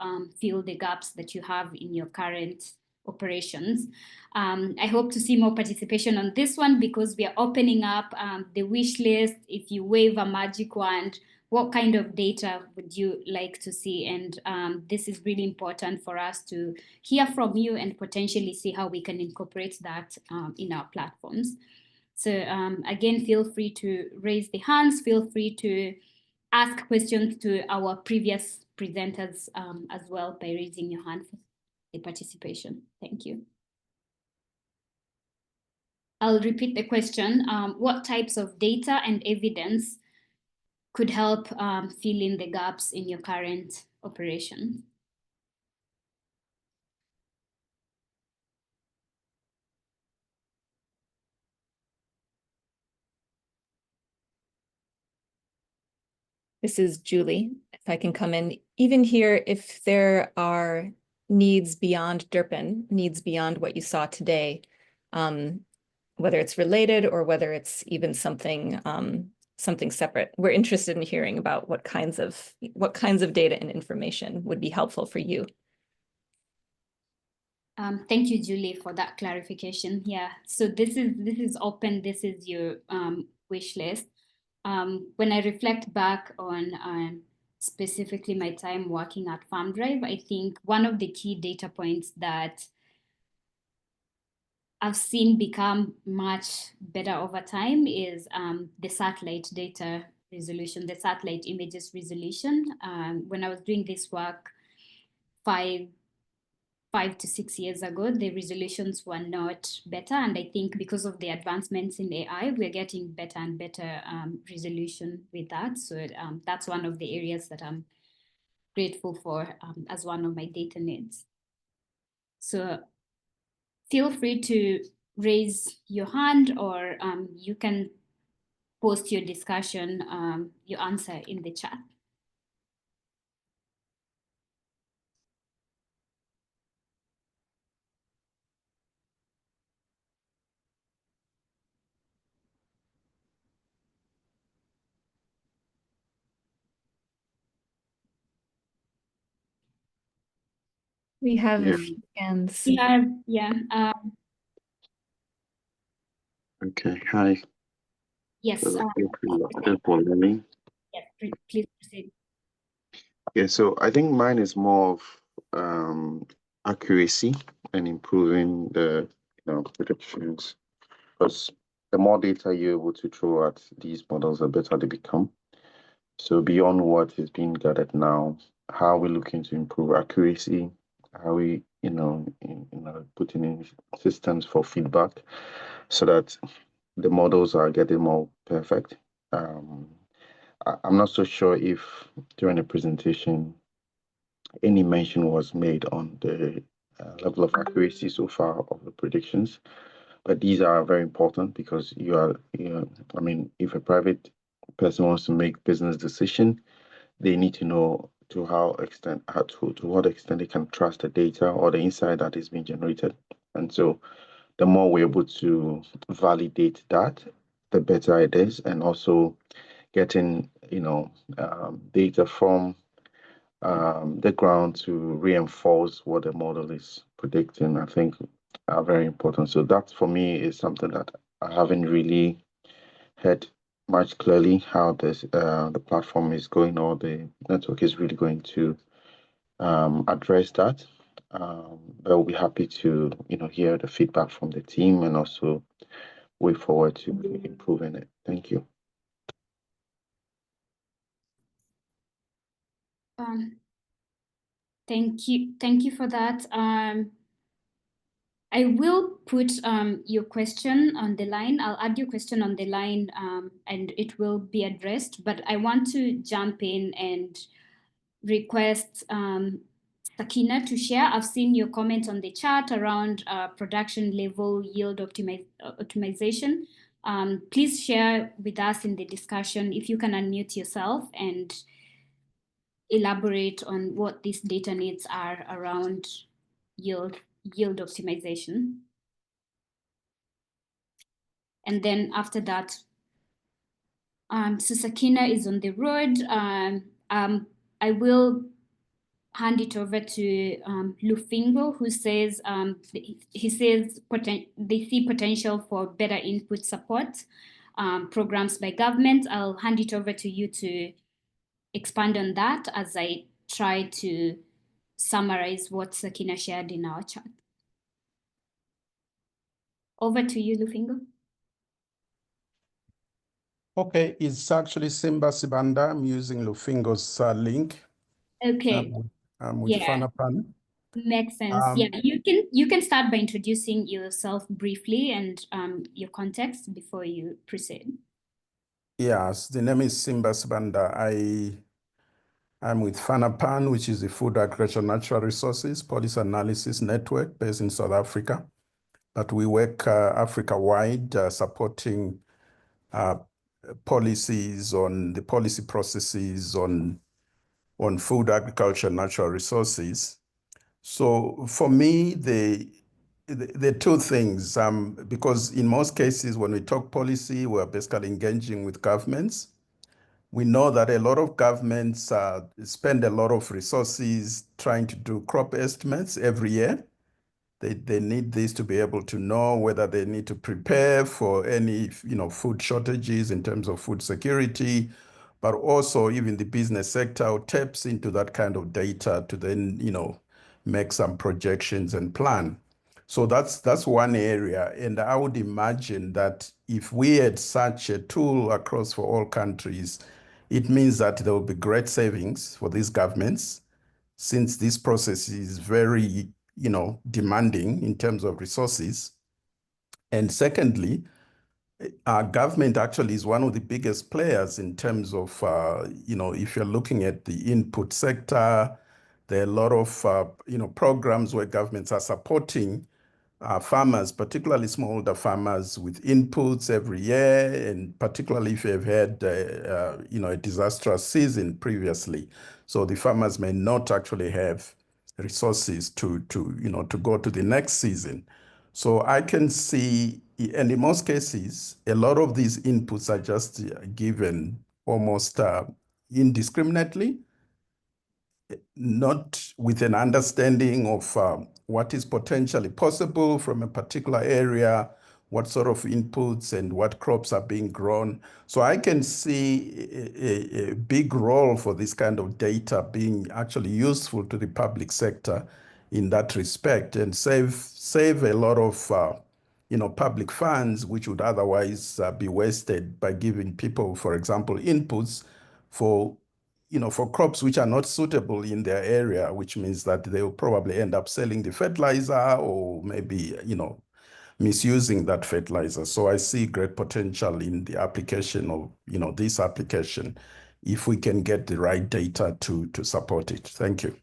fill the gaps that you have in your current operations? I hope to see more participation on this one, because we are opening up the wish list. If you wave a magic wand, what kind of data would you like to see? And this is really important for us to hear from you and potentially see how we can incorporate that in our platforms. So again, feel free to raise the hands, feel free to ask questions to our previous presenters as well by raising your hand for the participation. Thank you. I'll repeat the question. What types of data and evidence could help fill in the gaps in your current operation? This is Julie. If I can come in, even here, if there are needs beyond DERPIn, needs beyond what you saw today, whether it's related or whether it's even something something separate, we're interested in hearing about what kinds of data and information would be helpful for you. Thank you, Julie, for that clarification. Yeah, so this is open. This is your wish list. When I reflect back on specifically my time working at FarmDrive, I think one of the key data points that I've seen become much better over time is the satellite data resolution, the satellite images resolution. When I was doing this work 5 to 6 years ago, the resolutions were not better. And I think because of the advancements in AI, we're getting better and better resolution with that. So that's one of the areas that I'm grateful for as one of my data needs. So feel free to raise your hand, or you can post your discussion, your answer in the chat. We have a Yeah. few hands. Yeah. Okay. Hi. Yes. Thank you for learning. Yes. Please proceed. Yeah. So I think mine is more of accuracy and improving the predictions, because the more data you're able to throw at these models, the better they become. So beyond what is being gathered now, how are we looking to improve accuracy? How are we, putting in systems for feedback so that the models are getting more perfect? I'm not so sure if during the presentation any mention was made on the level of accuracy so far of the predictions, but these are very important because if a private person wants to make business decision, they need to know to what extent they can trust the data or the insight that is being generated. And so the more we're able to validate that, the better it is. And also getting, data from the ground to reinforce what the model is predicting, I think are very important. So that for me is something that I haven't really heard much clearly how the platform is going, or the network is really going to address that. But we'll be happy to hear the feedback from the team and also way forward to improving it. Thank you. Thank you for that. I will put your question on the line. I'll add your question on the line, and it will be addressed. But I want to jump in and request Sakina to share. I've seen your comment on the chat around production level yield optimization. Please share with us in the discussion if you can unmute yourself and elaborate on what these data needs are around yield optimization. And then after that, so Sakina is on the road. I will hand it over to Lufingo, who says he says they see potential for better input support programs by government. I'll hand it over to you to expand on that as I try to summarize what Sakina shared in our chat. Over to you, Lufingo. Okay, it's actually Simba Sibanda. I'm using Lufingo's link. Okay. I'm with Fanapan. Makes sense. Yeah, you can start by introducing yourself briefly and your context before you proceed. Yes, the name is Simba Sibanda. I'm with Fanapan, which is the Food, Agriculture, Natural Resources Policy Analysis Network based in South Africa. But we work Africa-wide, supporting policies on the policy processes on food, agriculture, natural resources. So for me, the two things, because in most cases, when we talk policy, we're basically engaging with governments. We know that a lot of governments spend a lot of resources trying to do crop estimates every year. They need this to be able to know whether they need to prepare for any food shortages in terms of food security, but also even the business sector taps into that kind of data to then make some projections and plan. So that's one area. And I would imagine that if we had such a tool across for all countries, it means that there will be great savings for these governments, since this process is very demanding in terms of resources. And secondly, our government actually is one of the biggest players in terms of, if you're looking at the input sector, There are a lot of programs where governments are supporting farmers, particularly smallholder farmers, with inputs every year, and particularly if you've had a disastrous season previously. So the farmers may not actually have resources to go to the next season. So I can see, and in most cases, a lot of these inputs are just given almost indiscriminately, not with an understanding of what is potentially possible from a particular area, what sort of inputs and what crops are being grown. So I can see a big role for this kind of data being actually useful to the public sector in that respect, and save a lot of public funds, which would otherwise be wasted by giving people, for example, inputs for crops which are not suitable in their area, which means that they will probably end up selling the fertilizer or maybe, misusing that fertilizer. So I see great potential in the application of, this application, if we can get the right data to support it. Thank you.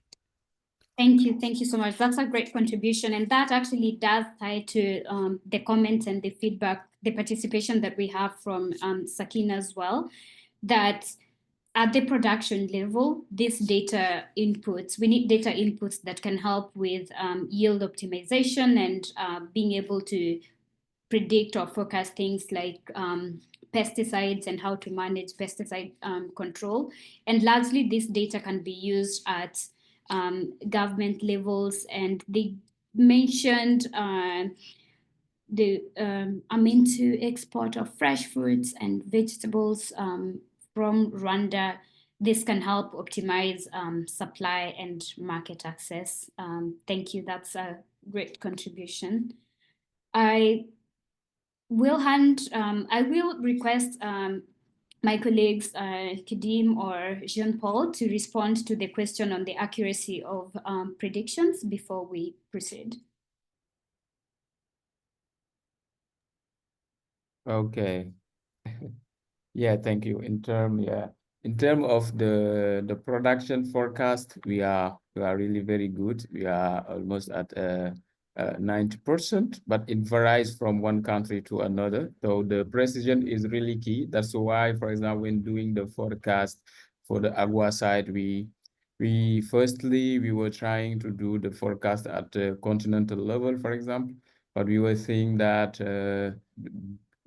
Thank you so much. That's a great contribution, and that actually does tie to the comments and the feedback, the participation that we have from Sakina as well, that at the production level, these data inputs, we need data inputs that can help with yield optimization and being able to predict or forecast things like pesticides and how to manage pesticide control. And largely, this data can be used at government levels, and they mentioned the aim to export of fresh fruits and vegetables from Rwanda. This can help optimize supply and market access. Thank you. That's a great contribution. I will request my colleagues, Kadim or Jean-Paul, to respond to the question on the accuracy of predictions before we proceed. Okay. Yeah, thank you. In term of the production forecast, we are really very good. We are almost at 90%, but it varies from one country to another. So the precision is really key. That's why, for example, when doing the forecast for the agua side, we were trying to do the forecast at the continental level, for example, but we were seeing that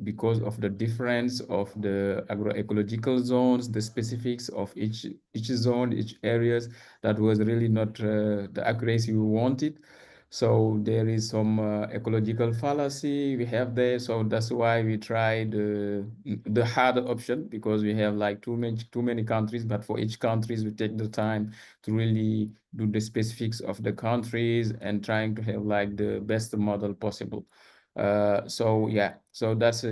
because of the difference of the agroecological zones, the specifics of each zone, each areas, that was really not the accuracy we wanted. So there is some ecological fallacy we have there. So that's why we tried the harder option, because we have like too many countries, but for each countries, we take the time to really do the specifics of the countries and trying to have like the best model possible. So yeah, so that's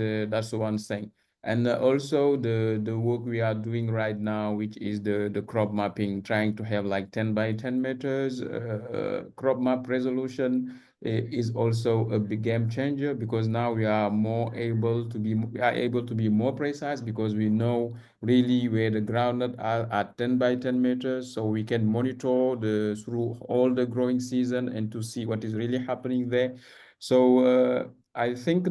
one thing. And also the work we are doing right now, which is the crop mapping, trying to have like 10 by 10 meters crop map resolution is also a big game changer, because now we are able to be more precise, because we know really where the groundnut are at 10 by 10 meters, so we can monitor through all the growing season and to see what is really happening there. So I think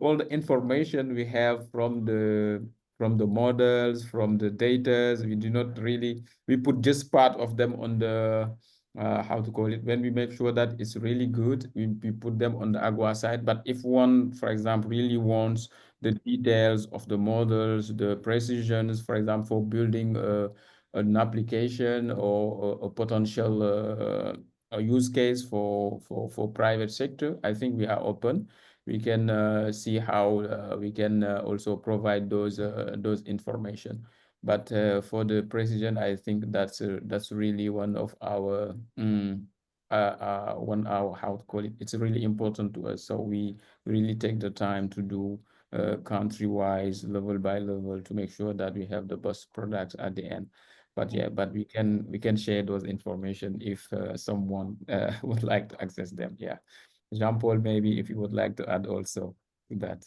all the information we have from the models, from the data, we put just part of them on the how to call it, when we make sure that it's really good, we put them on the agua side. But if one, for example, really wants the details of the models, the precisions, for example, for building an application or a potential a use case for private sector, I think we are open. We can see how we can also provide those information. But for the precision, I think that's really one of our how to call it. It's really important to us. So we really take the time to do country-wise, level by level, to make sure that we have the best products at the end. But yeah, but we can share those information if someone would like to access them. Yeah, Jean-Paul, maybe if you would like to add also to that.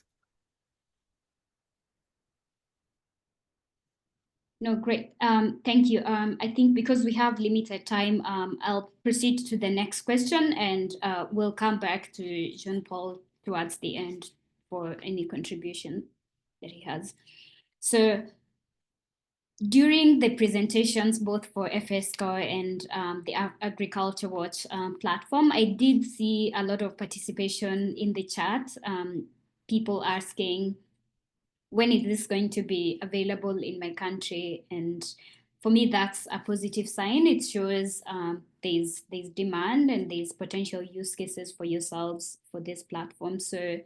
No, great. Thank you. I think because we have limited time, I'll proceed to the next question, and we'll come back to Jean-Paul towards the end for any contribution that he has. So during the presentations, both for FSCO and the Agriculture Watch platform, I did see a lot of participation in the chat. People asking, when is this going to be available in my country? And for me, that's a positive sign. It shows there's demand and there's potential use cases for yourselves for this platform. So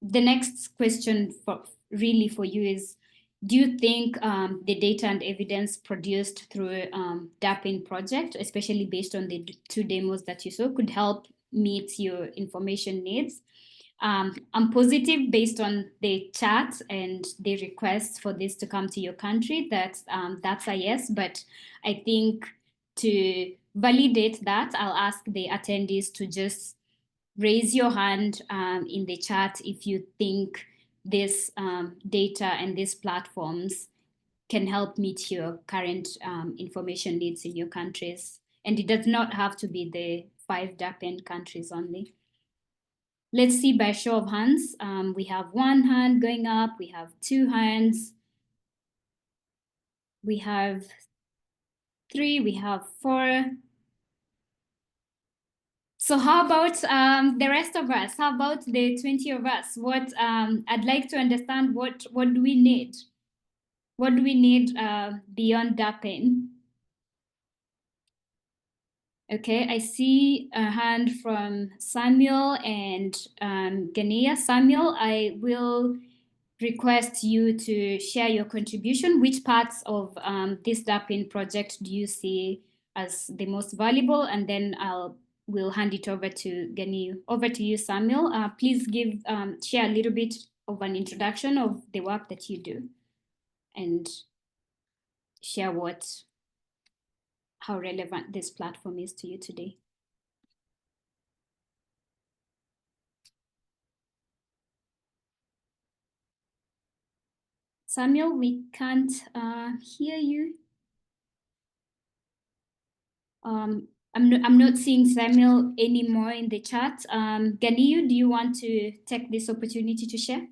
the next question really for you is, do you think the data and evidence produced through DERPIn project, especially based on the 2 demos that you saw, could help meet your information needs? I'm positive based on the chat and the requests for this to come to your country, that's a yes, but I think to validate that, I'll ask the attendees to just raise your hand in the chat if you think this data and these platforms can help meet your current information needs in your countries. And it does not have to be the 5 DERPIn countries only. Let's see by show of hands. We have 1 hand going up. We have 2 hands. We have 3. We have 4. So how about the rest of us? How about the 20 of us? What I'd like to understand, what do we need? What do we need beyond DERPIn? Okay, I see a hand from Samuel and Gania. Samuel, I will request you to share your contribution. Which parts of this DERPIn project do you see as the most valuable? And then we'll hand it over to Gania. Over to you, Samuel. Please share a little bit of an introduction of the work that you do and share how relevant this platform is to you today. Samuel, we can't hear you. I'm not seeing Samuel anymore in the chat. Ganiyu, do you want to take this opportunity to share?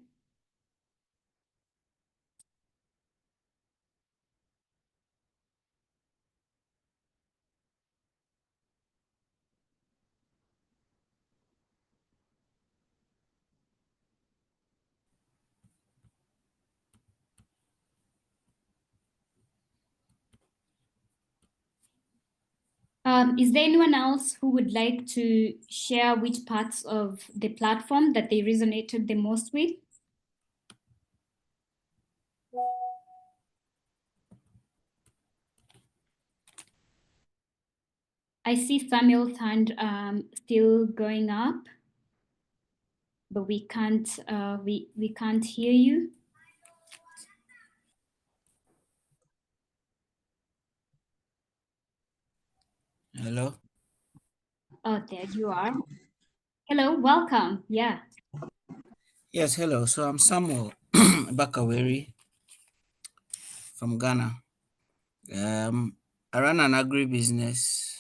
Is there anyone else who would like to share which parts of the platform that they resonated the most with? I see Samuel's hand still going up, but we can't hear you. Hello. Oh, there you are. Hello, welcome. Yeah. Yes, hello. So I'm Samuel Bakaweri from Ghana. I run an agribusiness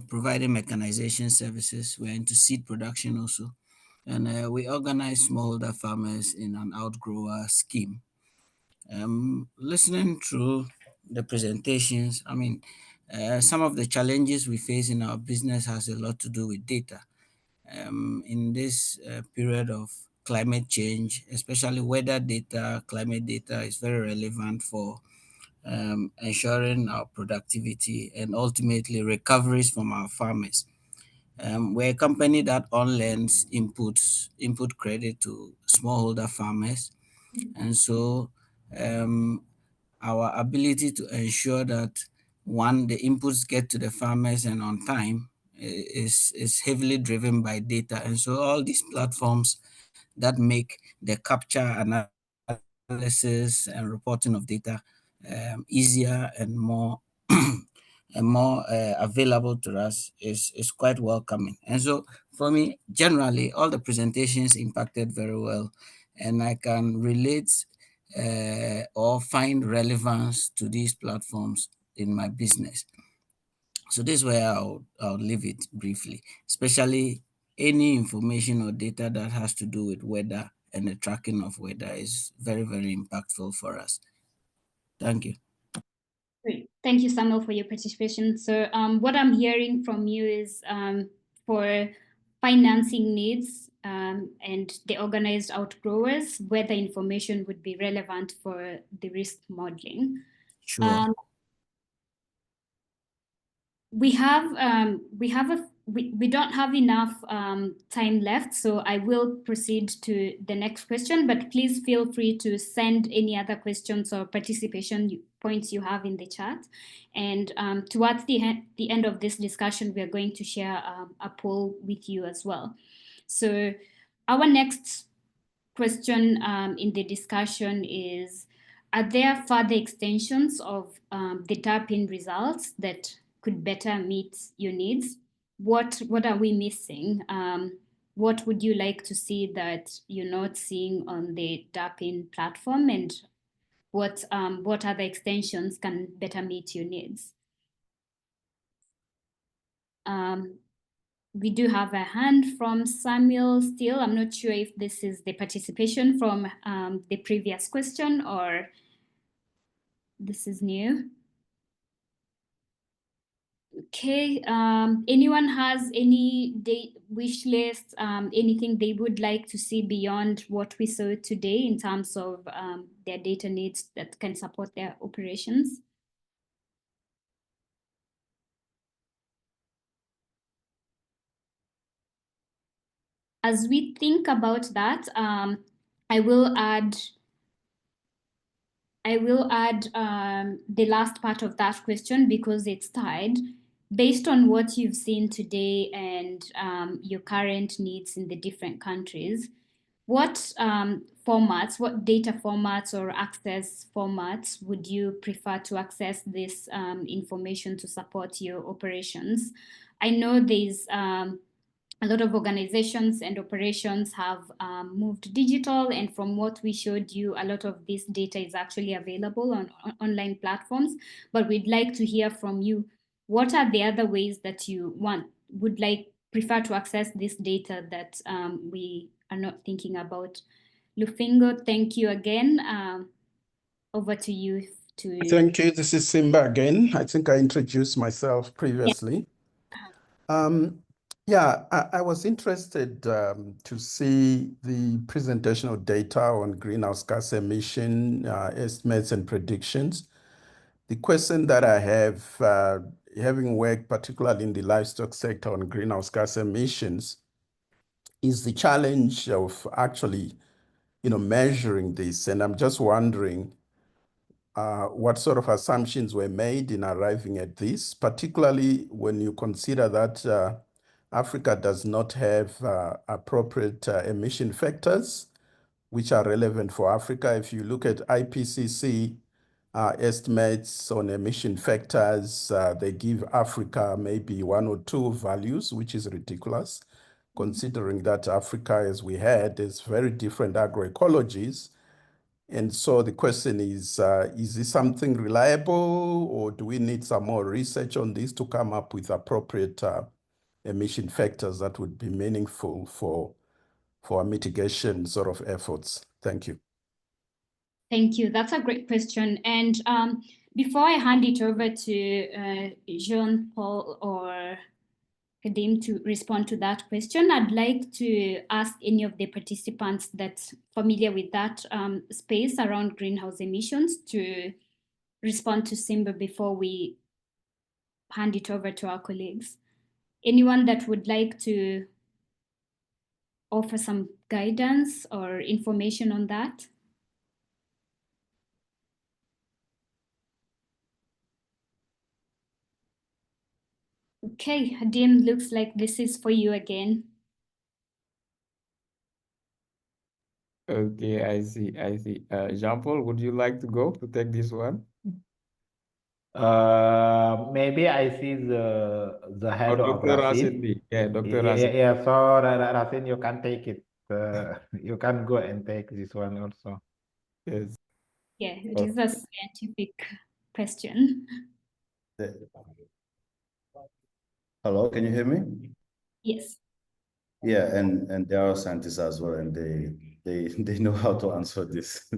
providing mechanization services. We're into seed production also. And we organize smallholder farmers in an outgrower scheme. Listening through the presentations, I mean, some of the challenges we face in our business has a lot to do with data. In this period of climate change, especially weather data, climate data is very relevant for ensuring our productivity and ultimately recoveries from our farmers. We're a company that on-lends input credit to smallholder farmers. And so our ability to ensure that one, the inputs get to the farmers and on time is heavily driven by data. And so all these platforms that make the capture, analysis and reporting of data easier and more available to us is quite welcoming. And so for me, generally, all the presentations impacted very well. And I can relate or find relevance to these platforms in my business. So this is where I'll leave it briefly, especially any information or data that has to do with weather and the tracking of weather is very, very impactful for us. Thank you. Great. Thank you, Samuel, for your participation. So what I'm hearing from you is for financing needs and the organized outgrowers, weather information would be relevant for the risk modeling. Sure. We don't have enough time left, so I will proceed to the next question, but please feel free to send any other questions or participation points you have in the chat. And towards the end of this discussion, we are going to share a poll with you as well. So our next question in the discussion is, are there further extensions of the DERPIn results that could better meet your needs? What are we missing? What would you like to see that you're not seeing on the DERPIn platform, and what other extensions can better meet your needs? We do have a hand from Samuel still. I'm not sure if this is the participation from the previous question or this is new. Okay, anyone has any wish list, anything they would like to see beyond what we saw today in terms of their data needs that can support their operations? As we think about that, I will add the last part of that question because it's tied. Based on what you've seen today and your current needs in the different countries, what formats, what data formats or access formats would you prefer to access this information to support your operations? I know there's a lot of organizations and operations have moved digital, and from what we showed you, a lot of this data is actually available on online platforms, but we'd like to hear from you. What are the other ways that you prefer to access this data that we are not thinking about? Lufingo, thank you again. Over to you. Thank you. This is Simba again. I think I introduced myself previously. Yeah. I was interested to see the presentation of data on greenhouse gas emission estimates and predictions. The question that I have, having worked particularly in the livestock sector on greenhouse gas emissions, is the challenge of actually, measuring this. And I'm just wondering what sort of assumptions were made in arriving at this, particularly when you consider that Africa does not have appropriate emission factors which are relevant for Africa. If you look at IPCC estimates on emission factors, they give Africa maybe 1 or 2 values, which is ridiculous, considering that Africa, as we had, is very different agroecologies. And so the question is this something reliable, or do we need some more research on this to come up with appropriate emission factors that would be meaningful for mitigation sort of efforts? Thank you. Thank you. That's a great question. And before I hand it over to Jean-Paul or Kadim to respond to that question, I'd like to ask any of the participants that's familiar with that space around greenhouse emissions to respond to Simba before we hand it over to our colleagues. Anyone that would like to offer some guidance or information on that? Okay, Hadim, looks like this is for you again. Okay, I see. Jean-Paul, would you like to go to take this one? Maybe I see the head of Dr. Racine. Racine. Yeah, Dr. Racine. Yeah, so Racine, you can take it. You can go and take this one also. Yes. Yeah, it is a scientific question. Hello, can you hear me? Yes. Yeah, and there are scientists as well, and they know how to answer this.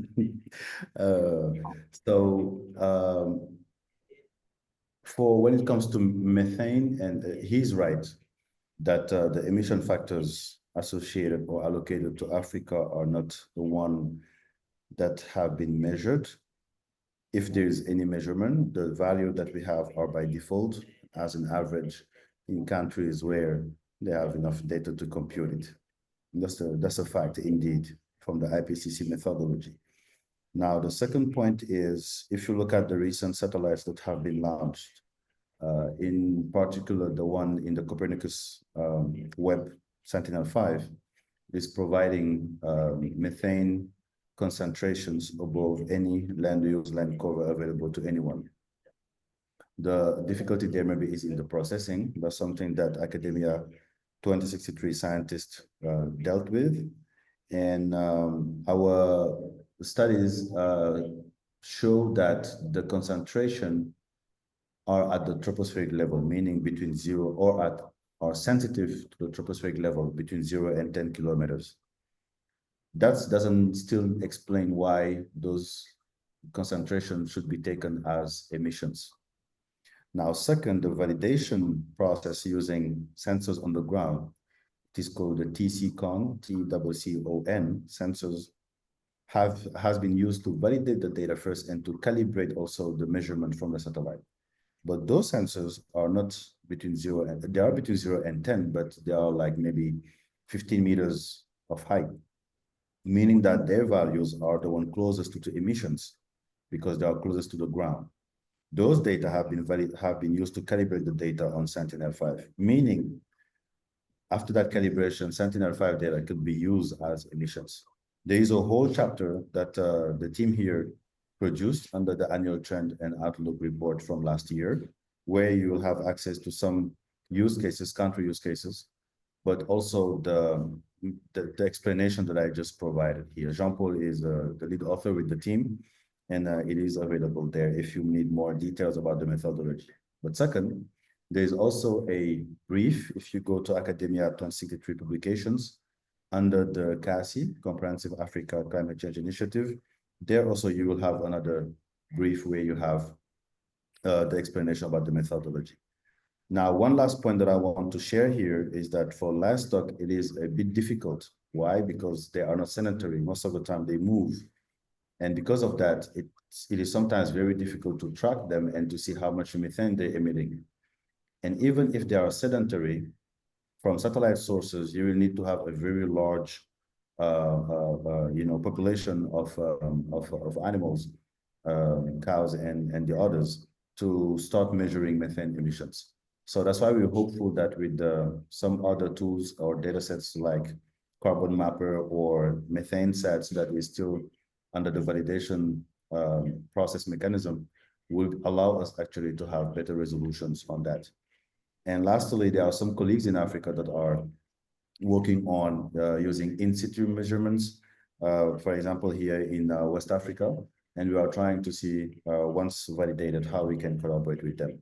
For when it comes to methane, and he's right that the emission factors associated or allocated to Africa are not the one that have been measured. If there is any measurement, the value that we have are by default as an average in countries where they have enough data to compute it. That's a fact indeed from the IPCC methodology. Now, the second point is, if you look at the recent satellites that have been launched, in particular, the one in the Copernicus Web Sentinel-5 is providing methane concentrations above any land use, land cover available to anyone. The difficulty there maybe is in the processing. That's something that Academia 2063 scientists dealt with. And our studies show that the concentration are at the tropospheric level, meaning between 0 or sensitive to the tropospheric level between 0 and 10 kilometers. That doesn't still explain why those concentrations should be taken as emissions. Now, second, the validation process using sensors on the ground, it is called the TCCON, TCCON sensors, has been used to validate the data first and to calibrate also the measurement from the satellite. But those sensors are not between 0 and, they are between 0 and 10, but they are like maybe 15 meters of height, meaning that their values are the one closest to emissions because they are closest to the ground. Those data have been used to calibrate the data on Sentinel-5, meaning after that calibration, Sentinel-5 data could be used as emissions. There is a whole chapter that the team here produced under the annual trend and outlook report from last year, where you will have access to some use cases, country use cases, but also the explanation that I just provided here. Jean-Paul is the lead author with the team, and it is available there if you need more details about the methodology. But second, there's also a brief, if you go to Academia 2063 publications, under the CACI, Comprehensive Africa Climate Change Initiative. There also you will have another brief where you have the explanation about the methodology. Now, one last point that I want to share here is that for livestock, it is a bit difficult. Why? Because they are not sedentary. Most of the time they move. And because of that, it is sometimes very difficult to track them and to see how much methane they're emitting. And even if they are sedentary, from satellite sources, you will need to have a very large, population of animals, cows and the others, to start measuring methane emissions. So that's why we're hopeful that with some other tools or data sets like Carbon Mapper or methane sets that is still under the validation process mechanism, will allow us actually to have better resolutions on that. And lastly, there are some colleagues in Africa that are working on using in situ measurements, for example, here in West Africa, and we are trying to see, once validated, how we can collaborate with them.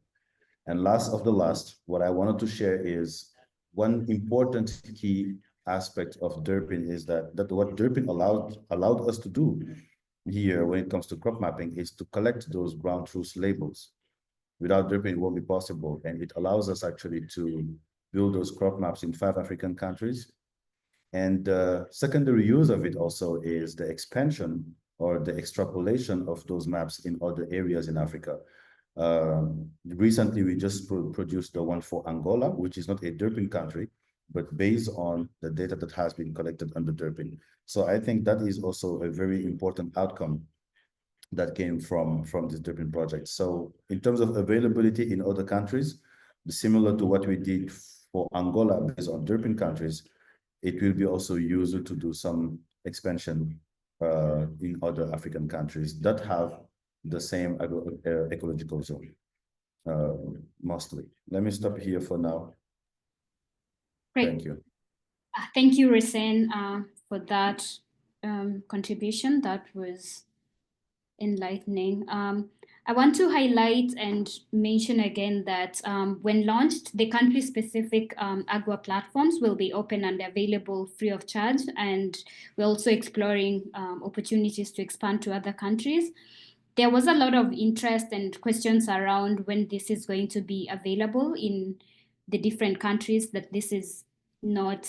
And last of the last, what I wanted to share is one important key aspect of DERPIn is that what DERPIN allowed us to do here when it comes to crop mapping is to collect those ground truth labels. Without DERPIn, it won't be possible. And it allows us actually to build those crop maps in 5 African countries. And the secondary use of it also is the expansion or the extrapolation of those maps in other areas in Africa. Recently, we just produced the one for Angola, which is not a DERPIn country, but based on the data that has been collected under DERPIn. So I think that is also a very important outcome that came from this DERPIn project. So in terms of availability in other countries, similar to what we did for Angola based on DERPIn countries, it will be also used to do some expansion in other African countries that have the same ecological zone, mostly. Let me stop here for now. Great. Thank you. Thank you, Resen, for that contribution. That was enlightening. I want to highlight and mention again that when launched, the country-specific Agua platforms will be open and available free of charge, and we're also exploring opportunities to expand to other countries. There was a lot of interest and questions around when this is going to be available in the different countries, that this is not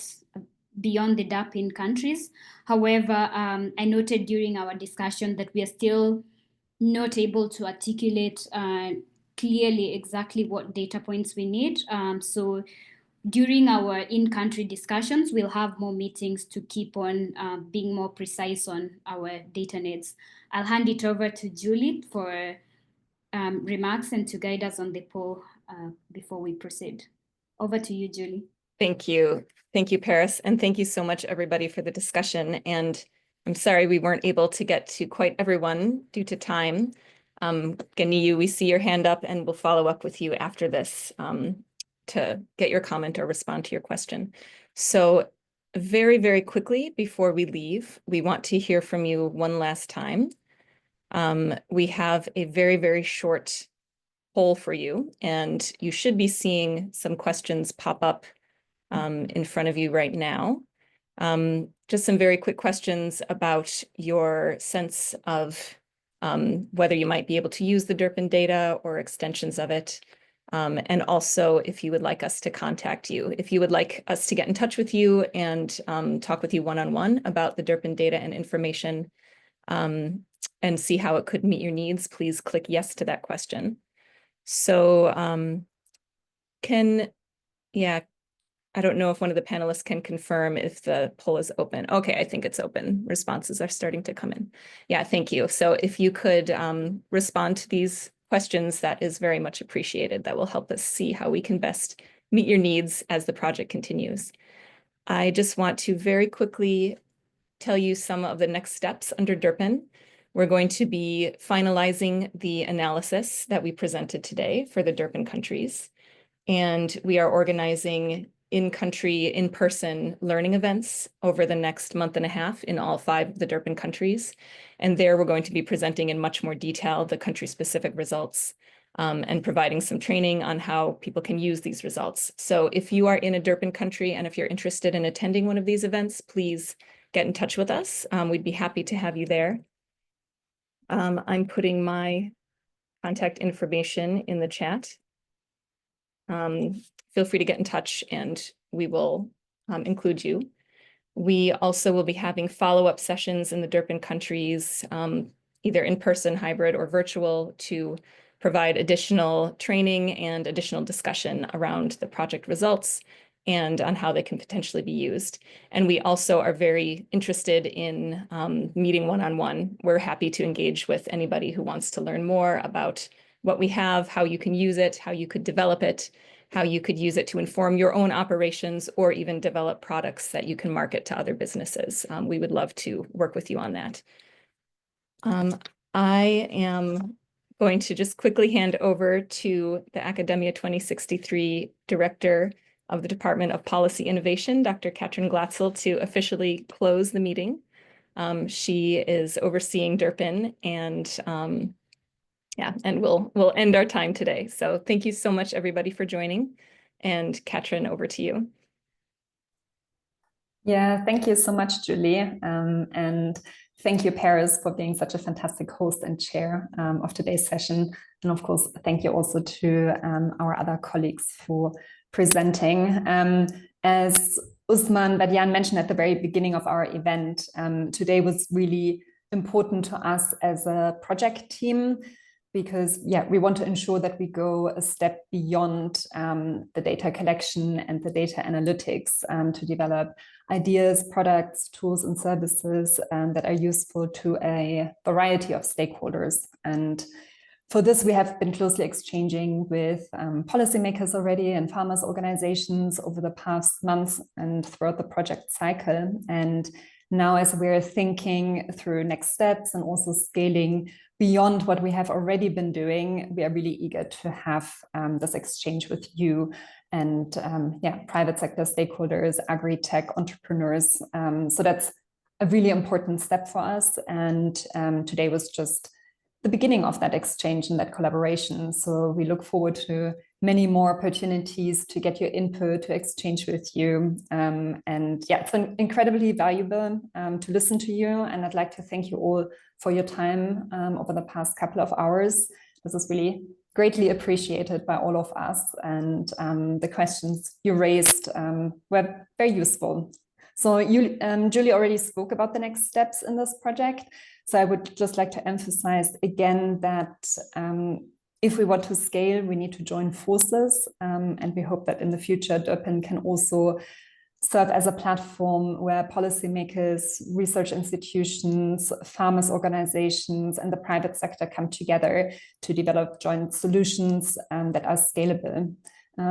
beyond the DERPIn countries. However, I noted during our discussion that we are still not able to articulate clearly exactly what data points we need. So during our in-country discussions, we'll have more meetings to keep on being more precise on our data needs. I'll hand it over to Julie for remarks and to guide us on the poll before we proceed. Over to you, Julie. Thank you. Thank you, Paris. And thank you so much, everybody, for the discussion. And I'm sorry we weren't able to get to quite everyone due to time. Ganiyu, we see your hand up and we'll follow up with you after this to get your comment or respond to your question. So very, very quickly before we leave, we want to hear from you one last time. We have a very, very short poll for you, and you should be seeing some questions pop up in front of you right now. Just some very quick questions about your sense of whether you might be able to use the DERPIn data or extensions of it. And also if you would like us to contact you, if you would like us to get in touch with you and talk with you one-on-one about the DERPIn data and information and see how it could meet your needs, please click yes to that question. So I don't know if one of the panelists can confirm if the poll is open. Okay, I think it's open. Responses are starting to come in. Yeah, thank you. So if you could respond to these questions, that is very much appreciated. That will help us see how we can best meet your needs as the project continues. I just want to very quickly tell you some of the next steps under DERPIn. We're going to be finalizing the analysis that we presented today for the DERPIn countries. And we are organizing in-country, in-person learning events over the next month and a half in all 5 of the DERPIn countries. And there we're going to be presenting in much more detail the country-specific results and providing some training on how people can use these results. So if you are in a DERPIn country and if you're interested in attending one of these events, please get in touch with us. We'd be happy to have you there. I'm putting my contact information in the chat. Feel free to get in touch and we will include you. We also will be having follow-up sessions in the DERPIn countries, either in person, hybrid, or virtual, to provide additional training and additional discussion around the project results and on how they can potentially be used. And we also are very interested in meeting one-on-one. We're happy to engage with anybody who wants to learn more about what we have, how you can use it, how you could develop it, how you could use it to inform your own operations or even develop products that you can market to other businesses. We would love to work with you on that. I am going to just quickly hand over to the Academia 2063 Director of the Department of Policy Innovation, Dr. Katrin Glatzel, to officially close the meeting. She is overseeing DERPIn and and we'll end our time today. So thank you so much, everybody, for joining. And Katrin, over to you. Yeah, thank you so much, Julie. And thank you, Paris, for being such a fantastic host and chair of today's session. And of course, thank you also to our other colleagues for presenting. As Usman Badian mentioned at the very beginning of our event, today was really important to us as a project team, because we want to ensure that we go a step beyond the data collection and the data analytics to develop ideas, products, tools, and services that are useful to a variety of stakeholders. And for this, we have been closely exchanging with policymakers already and farmers organizations over the past months and throughout the project cycle. And now, as we're thinking through next steps and also scaling beyond what we have already been doing, we are really eager to have this exchange with you and private sector stakeholders, agri-tech entrepreneurs. So that's a really important step for us. And today was just the beginning of that exchange and that collaboration. So we look forward to many more opportunities to get your input, to exchange with you. And yeah, it's been incredibly valuable to listen to you. And I'd like to thank you all for your time over the past couple of hours. This is really greatly appreciated by all of us. And the questions you raised were very useful. So you, Julie already spoke about the next steps in this project. So I would just like to emphasize again that if we want to scale, we need to join forces. And we hope that in the future, DERPIn can also serve as a platform where policymakers, research institutions, farmers organizations, and the private sector come together to develop joint solutions that are scalable.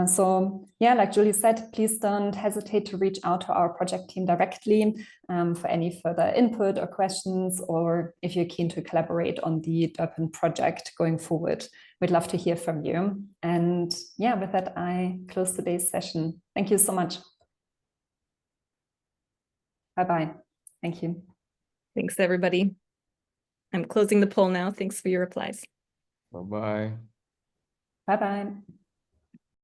So yeah, like Julie said, please don't hesitate to reach out to our project team directly for any further input or questions, or if you're keen to collaborate on the DERPIn project going forward. We'd love to hear from you. And yeah, with that, I close today's session. Thank you so much. Bye-bye. Thank you. Thanks, everybody. I'm closing the poll now. Thanks for your replies. Bye-bye. Bye-bye.